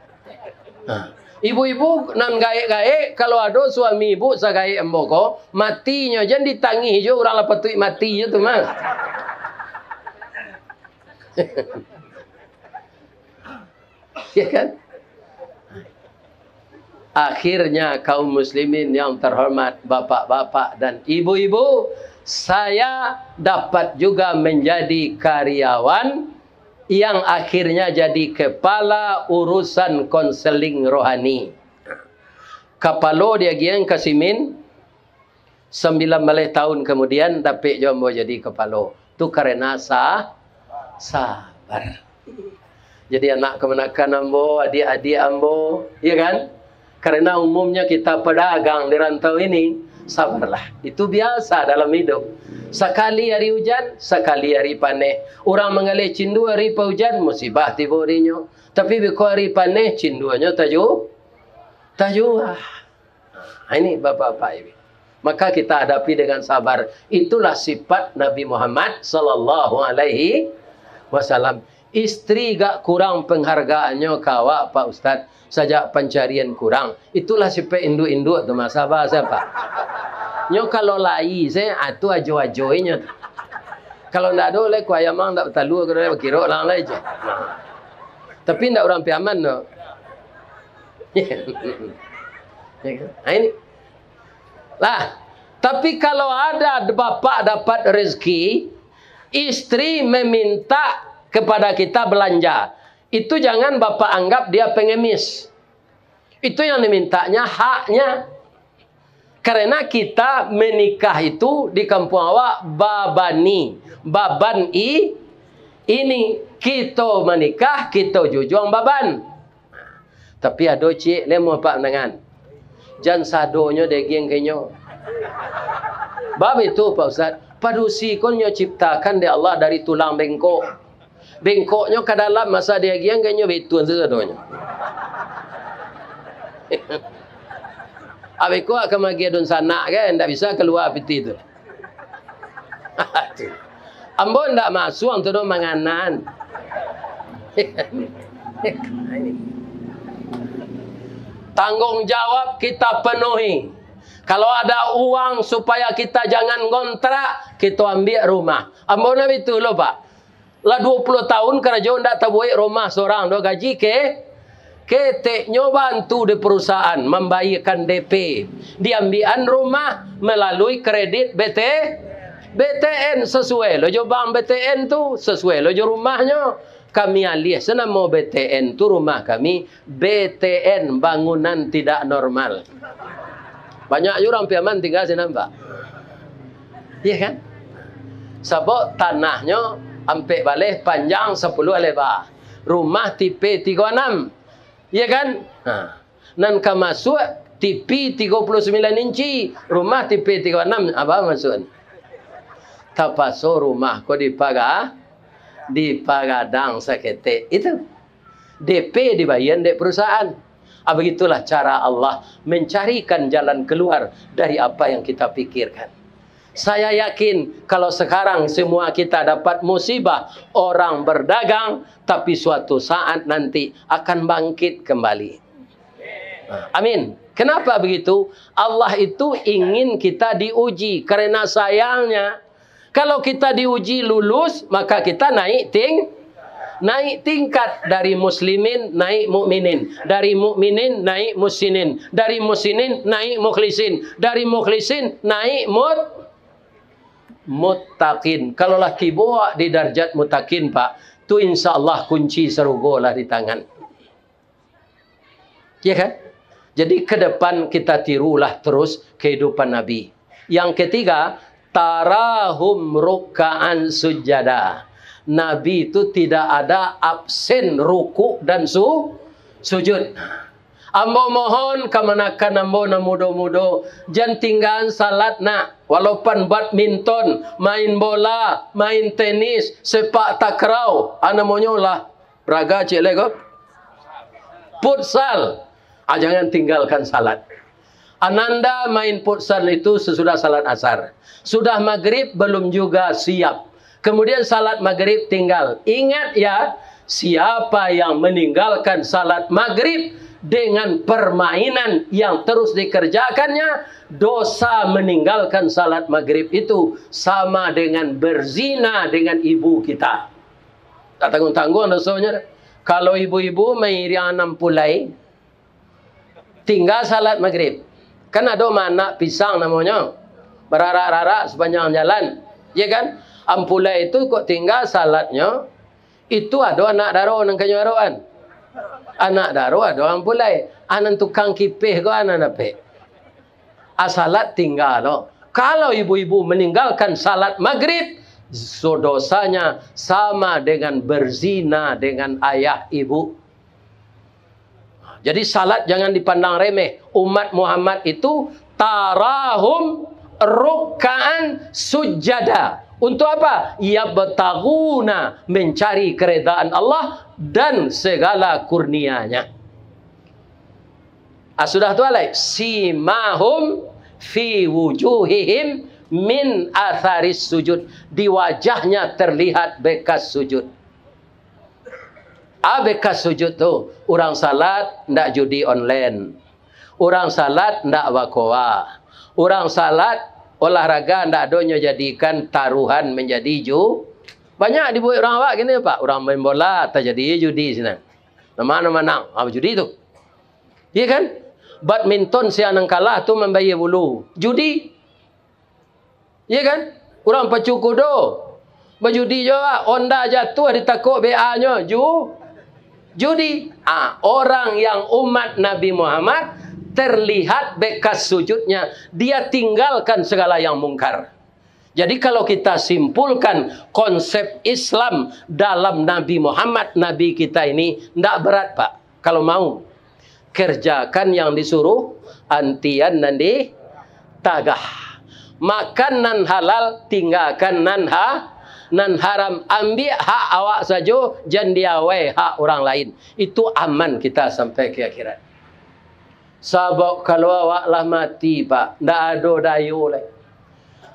[SPEAKER 2] Ibu-ibu nan gaek-gaek kalau ada suami ibu sagai emboko matinya jangan ditangi je orang lah patut mati je tu mah. Ya kan? Akhirnya kaum muslimin yang terhormat, bapak-bapak dan ibu-ibu, saya dapat juga menjadi karyawan yang akhirnya jadi kepala urusan konseling rohani. Kapalo dia giang kasimin 9 tahun kemudian dapat jombo jadi kepala. Tu karena sabar. Jadi anak kemenakan ambo, adik-adik ambo, ya kan? Karena umumnya kita pedagang di rantau ini, sabarlah. Itu biasa dalam hidup. Sekali hari hujan, sekali hari panen. Orang mengalih cindu hari hujan, musibah tiba harinya. Tapi bila hari panen, cinduanya tajuk. Ini bapak-bapak ini. Maka kita hadapi dengan sabar. Itulah sifat Nabi Muhammad sallallahu alaihi wasallam. Istri gak kurang penghargaannya kawak Pak Ustaz. Sajak pencarian kurang. Itulah sifat induk-induk tu mas. Sabar siapa? Nyo kalau lai saya atu ajo-ajoinya. Kalau ndak ada oleh ku ayamang ndak bertalu kalau kira lang lai je. Tapi ndak orang piaman no. Ini. Lah, tapi kalau ada bapak dapat rezeki, istri meminta kepada kita belanja. Itu jangan bapak anggap dia pengemis. Itu yang dimintanya haknya. Karena kita menikah itu di kampung awak babani. Baban ini kita menikah, kita jujung baban. Tapi ada cik lemo pak dengan. Jan sadonya daging kenyo. Bab itu Pak Ustaz, padusi konyo ciptakan di Allah dari tulang bengkok. Bengkoknya ke dalam masa daging kenyo betun sesadonya. Abeko akan magi adun sana kan, ndak bisa keluar piti itu. Ambo ndak masuk untuk manganan. Tanggung jawab kita penuhi. Kalau ada uang supaya kita jangan ngontrak, kita ambil rumah. Ambo nabi itu loh Pak. Lah 20 tahun kerja ndak tabuik rumah seorang do gaji keteknya bantu di perusahaan membayarkan DP. Diambilan rumah melalui kredit BTN sesuai lo jo bank BTN tu sesuai lo jo rumahnya. kami alih senama BTN tu rumah kami BTN bangunan tidak normal. Banyak orang piaman tinggal sini nampak. Iya kan? Sebab tanahnya ampe balik panjang 10 lebar. Rumah tipe 36. Iya kan? Nan ka masuk TV 39 inci, rumah TV 36 apa maksud? Tapaso rumah ko dipagadang sakete. Itu DP dibayar dek perusahaan. Begitulah cara Allah mencarikan jalan keluar dari apa yang kita pikirkan. Saya yakin kalau sekarang semua kita dapat musibah, orang berdagang, tapi suatu saat nanti akan bangkit kembali. Amin. Kenapa begitu? Allah itu ingin kita diuji. Karena sayangnya, kalau kita diuji lulus, maka kita naik tingkat. Dari muslimin naik mukminin, dari mukminin naik musinin, dari musinin naik mukhlisin, dari mukhlisin naik muttaqin. Kalau laki bawa di darjat muttaqin, Pak, tu insya Allah kunci surga lah di tangan. Ya kan? Jadi ke depan kita tirulah terus kehidupan Nabi. Yang ketiga, tarahum ruka'an sujada. Nabi itu tidak ada absen ruku dan sujud. Ambo mohon kamanakan ambo na mudo-mudo, jangan tinggal salat nak. Walaupun badminton, main bola, main tenis, sepak takraw, namanya lah braga cik lego, futsal. Jangan tinggalkan salat. Ananda main futsal itu sesudah salat asar. Sudah maghrib belum juga siap. Kemudian salat maghrib tinggal. Ingat ya, siapa yang meninggalkan salat maghrib dengan permainan yang terus dikerjakannya, dosa meninggalkan salat maghrib itu sama dengan berzina dengan ibu kita. Tak tanggung-tanggung dosanya. Kalau ibu-ibu main rianam pulai, tinggal salat maghrib. Kan ada anak pisang namanya, berarak-rarak sepanjang jalan. Ya kan? Ampulai itu kok tinggal salatnya, itu ada anak daro nang kanyaroan. Anak daro ada ampulai. Anak tukang kipih ko anak nape. Salat tinggal lo. Kalau ibu-ibu meninggalkan salat maghrib, so dosanya sama dengan berzina dengan ayah ibu. Jadi salat jangan dipandang remeh. Umat Muhammad itu tarahum ruka'an sujada. Untuk apa? Yabtaguna, mencari keredaan Allah dan segala kurnianya. Sudah tu alai. Simahum fi wujuhihim min atharis sujud. Di wajahnya terlihat bekas sujud. Bekas sujud tu, orang salat ndak judi online, orang salat ndak wakowa, orang salat olahraga ndak donya jadikan taruhan menjadi banyak dibuat orang awak gini Pak, orang main bola tak jadi judi sini, mana menang, judi tu, iya kan? Badminton si anang kalah tu membayar bulu, judi, iya kan? Orang pacu kudo, berjudi juga, onda jatuh ditakut BA-nya, judi. Orang yang umat Nabi Muhammad terlihat bekas sujudnya, dia tinggalkan segala yang mungkar. Jadi kalau kita simpulkan konsep Islam dalam Nabi Muhammad, Nabi kita ini tidak berat Pak. Kalau mau kerjakan yang disuruh, antian nanti tagah. Makan nan halal, tinggalkan nan haram. Ambil hak awak saja, jangan diawai hak orang lain. Itu aman kita sampai ke akhirat. Sebab kalau awak lah mati Pak, tidak ada dayu lagi.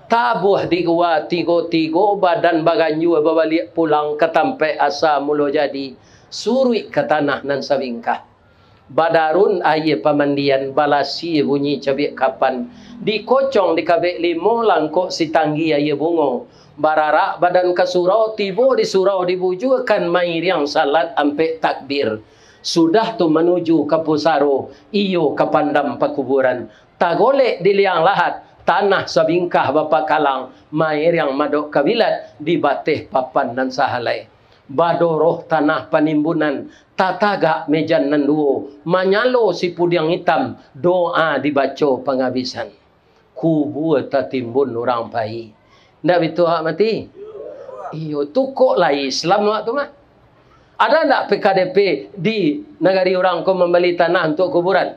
[SPEAKER 2] Tabuh di gua tigo badan baganyu balik pulang ke tempat asal mula jadi. Surui ke tanah nan sabingkah. Badarun aye pamandian balasi bunyi cabik kapan. Dikocong di kabek limo langkok si tanggi aye bungo. Bararak badan ke surau tibo di surau dibuju akan main yang salat ampe takbir. Sudah tu menuju ke pusaro, iyo ke pandam pakuburan. Tagolek di liang lahat, tanah sabingkah bapa kalang, mair yang madok kabilat di batih papan dan sahalai. badoroh tanah panimbunan, tataga mejan nanduo, manyalo si pudiang hitam, doa dibaca penghabisan. Kubur tertimbun orang baik. Ndak betul hak mati? Iyo, tu kok lah Islam waktu mah. Ada tak PKDP di negari orang kau membeli tanah untuk kuburan?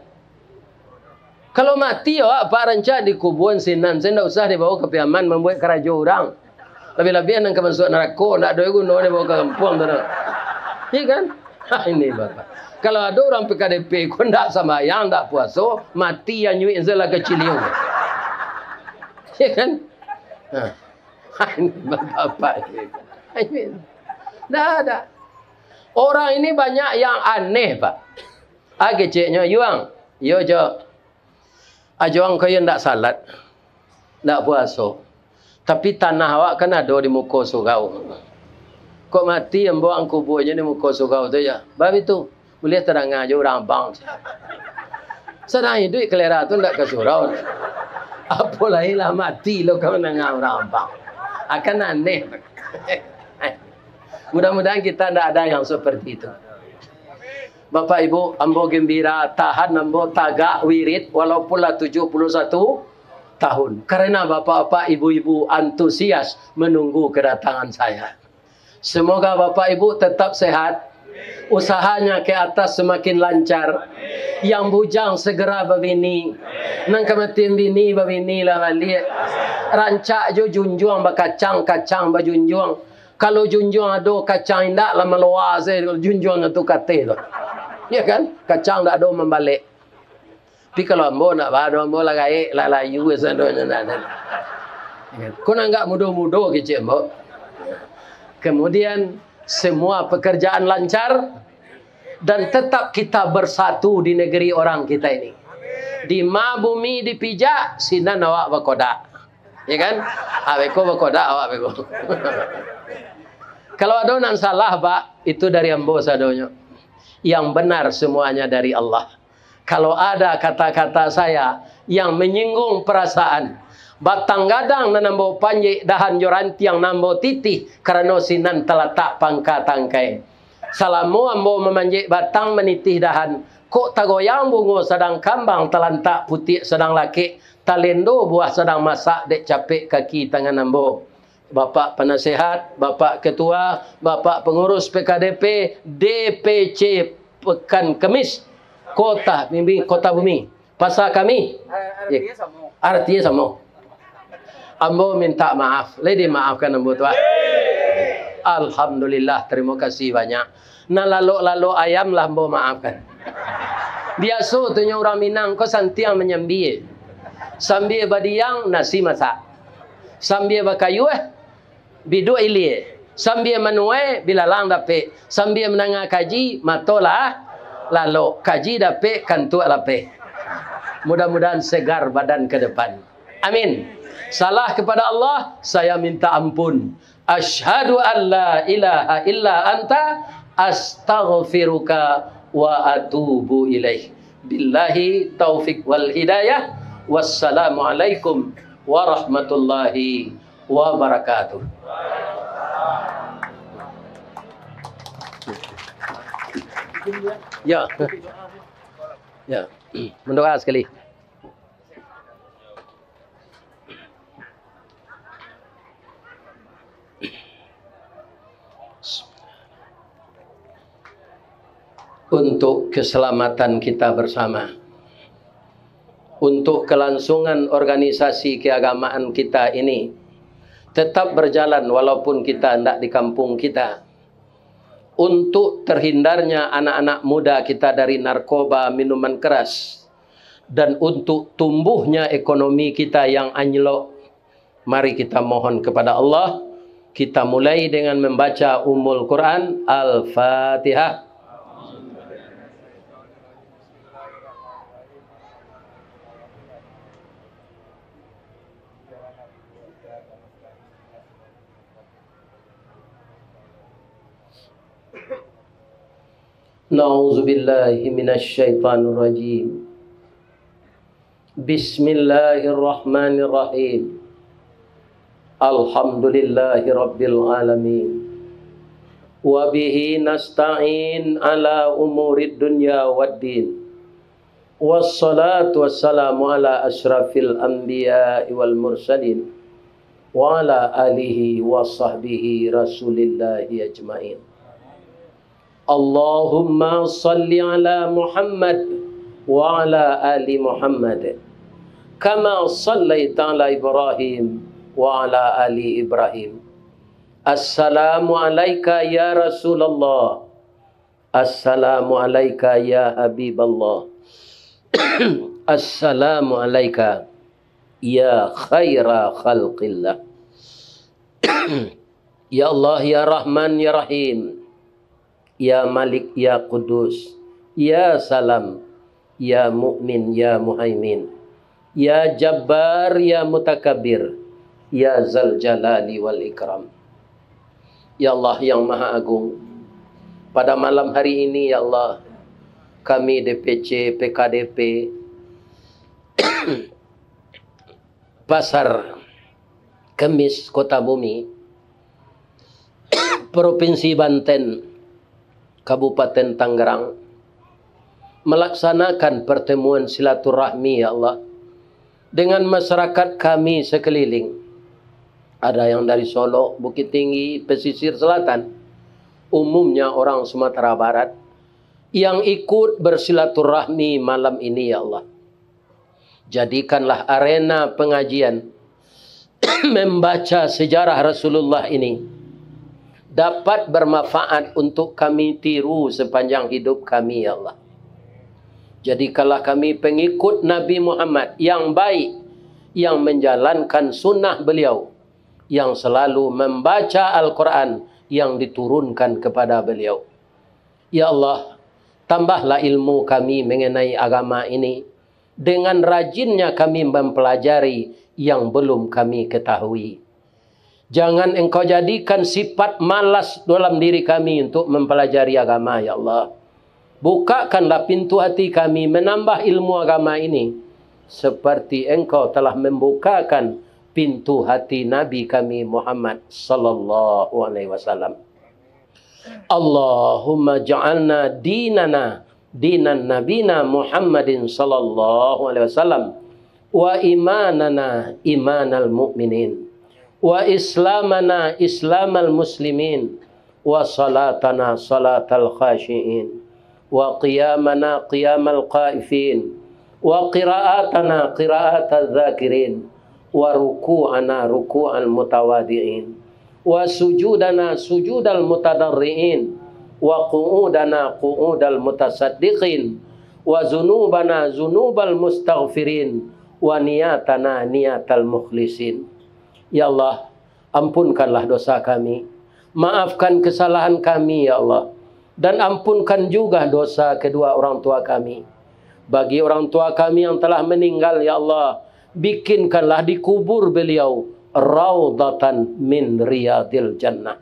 [SPEAKER 2] Kalau mati, Pak Ranca di kuburan sinan. Saya tidak usah dibawa ke Piaman membuat keraja orang. Lebih-lebih yang masuk neraka, nak ada guna dibawa ke kampung. Iya kan? Ini Bapak. Kalau ada orang PKDP, kau tidak sembahyang, tidak puasa, mati yang nyuik zelah keciliu. Iya kan? Ini Bapak. Tidak ada. Orang ini banyak yang aneh, Pak. Keciknya, yuang. Yo, jo. Ajuang kau yang tak salat. Tak puasa. Tapi tanah awak kan ada di muka surau. Kok mati yang bawa kuburnya di muka surau tu ya. Sebab itu. Boleh terang aja orang bang. Sedang hidup kelera tu tak ke surau. Apalahlah mati lo kau nengah orang bang. Akan aneh. Mudah-mudahan kita tidak ada yang seperti itu. Bapak Ibu, ambo gembira tahan ambo tagak wirid walaupun lah 71 tahun. Karena bapak-bapak, ibu-ibu antusias menunggu kedatangan saya. Semoga Bapak Ibu tetap sehat. Usahanya ke atas semakin lancar. Yang bujang segera berbini. Nang kematian bini berbini lah balik. Rancak jo junjuang bakacang-kacang bajunjuang. Kalau junjung ada kacang indak lama luar saya junjung itu kate tu. Ya kan? Kacang tak ada membalik. Tapi kalau ambo nak bado ambo lah gaik lah layu sedonya nak. Kau nak enggak mudah-mudah kecik ambo. Kemudian semua pekerjaan lancar dan tetap kita bersatu di negeri orang kita ini. Di ma bumi dipijak sinan awak berkodak. Ya kan? Aweko berkodak awak beko. Kalau ada yang salah, Pak, itu dari ambo sadonya. Yang benar semuanya dari Allah. Kalau ada kata-kata saya yang menyinggung perasaan, batang gadang na nambo panji dahan joranti yang nambo titih karena sinan terletak pangka tangkai. Salamu ambo memanjik batang menitih dahan. Kok tagoyang bungo sedang kambang telantak putih sedang laki. Talendo buah sedang masak dek capek kaki tangan ambo. Bapak penasihat, Bapak Ketua, Bapak Pengurus PKDP, DPC Pekan Kemis, Kota Bumi, pasal kami.
[SPEAKER 3] Artinya sama.
[SPEAKER 2] Artinya sama. Ambo minta maaf. Lady maafkan ambo tua. Alhamdulillah, terima kasih banyak. Nah lalu ayam lah ambo maafkan. Biasa tu orang Minang kau santiang menyambi. Sambil badiang nasi masak. Sambil bakayu bidu ilie. Sambil menuai bila lang dape. Sambil menangah kaji matolah lalu kaji dape kantu lape. Mudah-mudahan segar badan ke depan. Amin. Salah kepada Allah, saya minta ampun. Asyhadu an la ilaha illa anta astaghfiruka wa atubu ilaih. Billahi taufik wal hidayah. Wassalamualaikum warahmatullahi wabarakatuh. Ya. Ya. Mendoa sekali. Untuk keselamatan kita bersama. Untuk kelangsungan organisasi keagamaan kita ini tetap berjalan walaupun kita tidak di kampung kita. Untuk terhindarnya anak-anak muda kita dari narkoba, minuman keras. Dan untuk tumbuhnya ekonomi kita yang anjlok. Mari kita mohon kepada Allah. Kita mulai dengan membaca Ummul Quran Al-Fatihah. Na'udzu billahi minasy syaithanir rajim. Bismillahirrahmanirrahim. Alhamdulillahi rabbil alamin. wa bihi nasta'in ala umurid dunya waddin. Wassalatu wassalamu ala asyrafil anbiya wal mursalin wa ala alihi wa sahbihi rasulillahi ajma'in. Allahumma salli ala Muhammad wa ala ali Muhammad kama sallaita ala Ibrahim wa ala ali Ibrahim. Assalamu alayka ya Rasulullah, assalamu alayka ya Habiballah, assalamu alayka ya khaira khalqillah. Ya Allah, ya Rahman, ya Rahim, ya Malik, ya Qudus, ya Salam, ya Mu'min, ya Muhaimin, ya Jabbar, ya Mutakabbir, ya Zal Jalali wal Ikram. Ya Allah yang Maha Agung, pada malam hari ini ya Allah, kami DPC PKDP Pasar Kemis Kota Bumi, Provinsi Banten, Kabupaten Tangerang, melaksanakan pertemuan silaturahmi ya Allah dengan masyarakat kami sekeliling. Ada yang dari Solo, Bukit Tinggi, pesisir selatan, umumnya orang Sumatera Barat, yang ikut bersilaturahmi malam ini ya Allah. Jadikanlah arena pengajian membaca sejarah Rasulullah ini dapat bermanfaat untuk kami tiru sepanjang hidup kami ya Allah. Jadikanlah kami pengikut Nabi Muhammad yang baik, yang menjalankan sunnah beliau, yang selalu membaca Al-Quran yang diturunkan kepada beliau. Ya Allah, tambahlah ilmu kami mengenai agama ini dengan rajinnya kami mempelajari yang belum kami ketahui. Jangan Engkau jadikan sifat malas dalam diri kami untuk mempelajari agama ya Allah. Bukakanlah pintu hati kami menambah ilmu agama ini seperti Engkau telah membukakan pintu hati Nabi kami Muhammad sallallahu alaihi wasallam. Allahumma ja'alna dinana dinan nabina Muhammadin sallallahu alaihi wasallam wa imanana imanal mu'minin wa islamana islamal muslimin wa salatana salatal khashiin wa qiyamana qiyamal qaifin wa qira'atana qira'atal zakirin wa ruku'ana ruku'al mutawadi'in wa sujudana sujudal mutadarri'in wa qu'udana qu'udal mutasaddiqin wa zunubana zunubal mustaghfirin wa niyatana niyatal mukhlisin. Ya Allah, ampunkanlah dosa kami, maafkan kesalahan kami ya Allah, dan ampunkan juga dosa kedua orang tua kami. Bagi orang tua kami yang telah meninggal ya Allah, bikinkanlah di kubur beliau raudatan min riyadil jannah.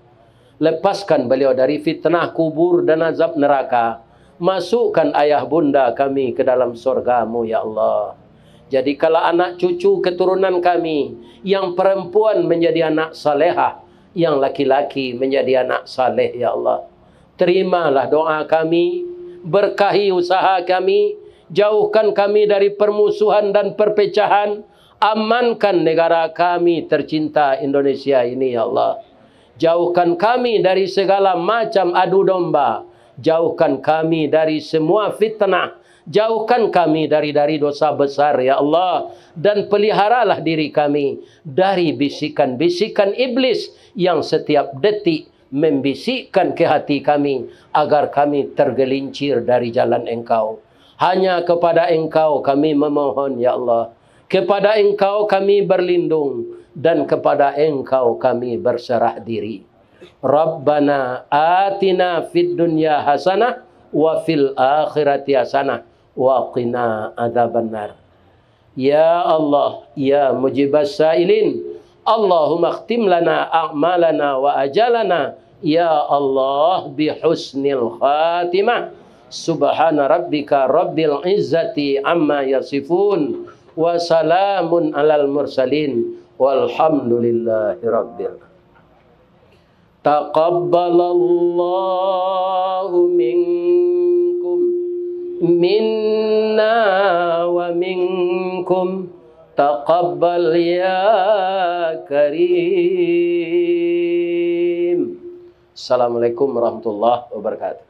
[SPEAKER 2] Lepaskan beliau dari fitnah kubur dan azab neraka. Masukkan ayah bunda kami ke dalam surgamu ya Allah. Jadikanlah anak cucu keturunan kami yang perempuan menjadi anak salehah, yang laki-laki menjadi anak saleh ya Allah. Terimalah doa kami, berkahi usaha kami, jauhkan kami dari permusuhan dan perpecahan. Amankan negara kami tercinta Indonesia ini ya Allah. Jauhkan kami dari segala macam adu domba. Jauhkan kami dari semua fitnah. Jauhkan kami dari dosa besar ya Allah. Dan peliharalah diri kami dari bisikan-bisikan iblis yang setiap detik membisikkan ke hati kami agar kami tergelincir dari jalan Engkau. Hanya kepada Engkau kami memohon ya Allah. Kepada Engkau kami berlindung dan kepada Engkau kami berserah diri. Rabbana atina fid dunya hasanah wa fil akhirati hasanah wa qina adzabannar. Ya Allah, ya mujibas sailin, Allahumma khtim lana a'malana wa ajalana ya Allah bi husnil khatimah. Subhana rabbika rabbil izzati amma yasifun wa salamun alal mursalin walhamdulillahi rabbil. Taqabbalallahu minkum minna wa minkum. Taqabbal ya karim. Assalamualaikum warahmatullahi wabarakatuh.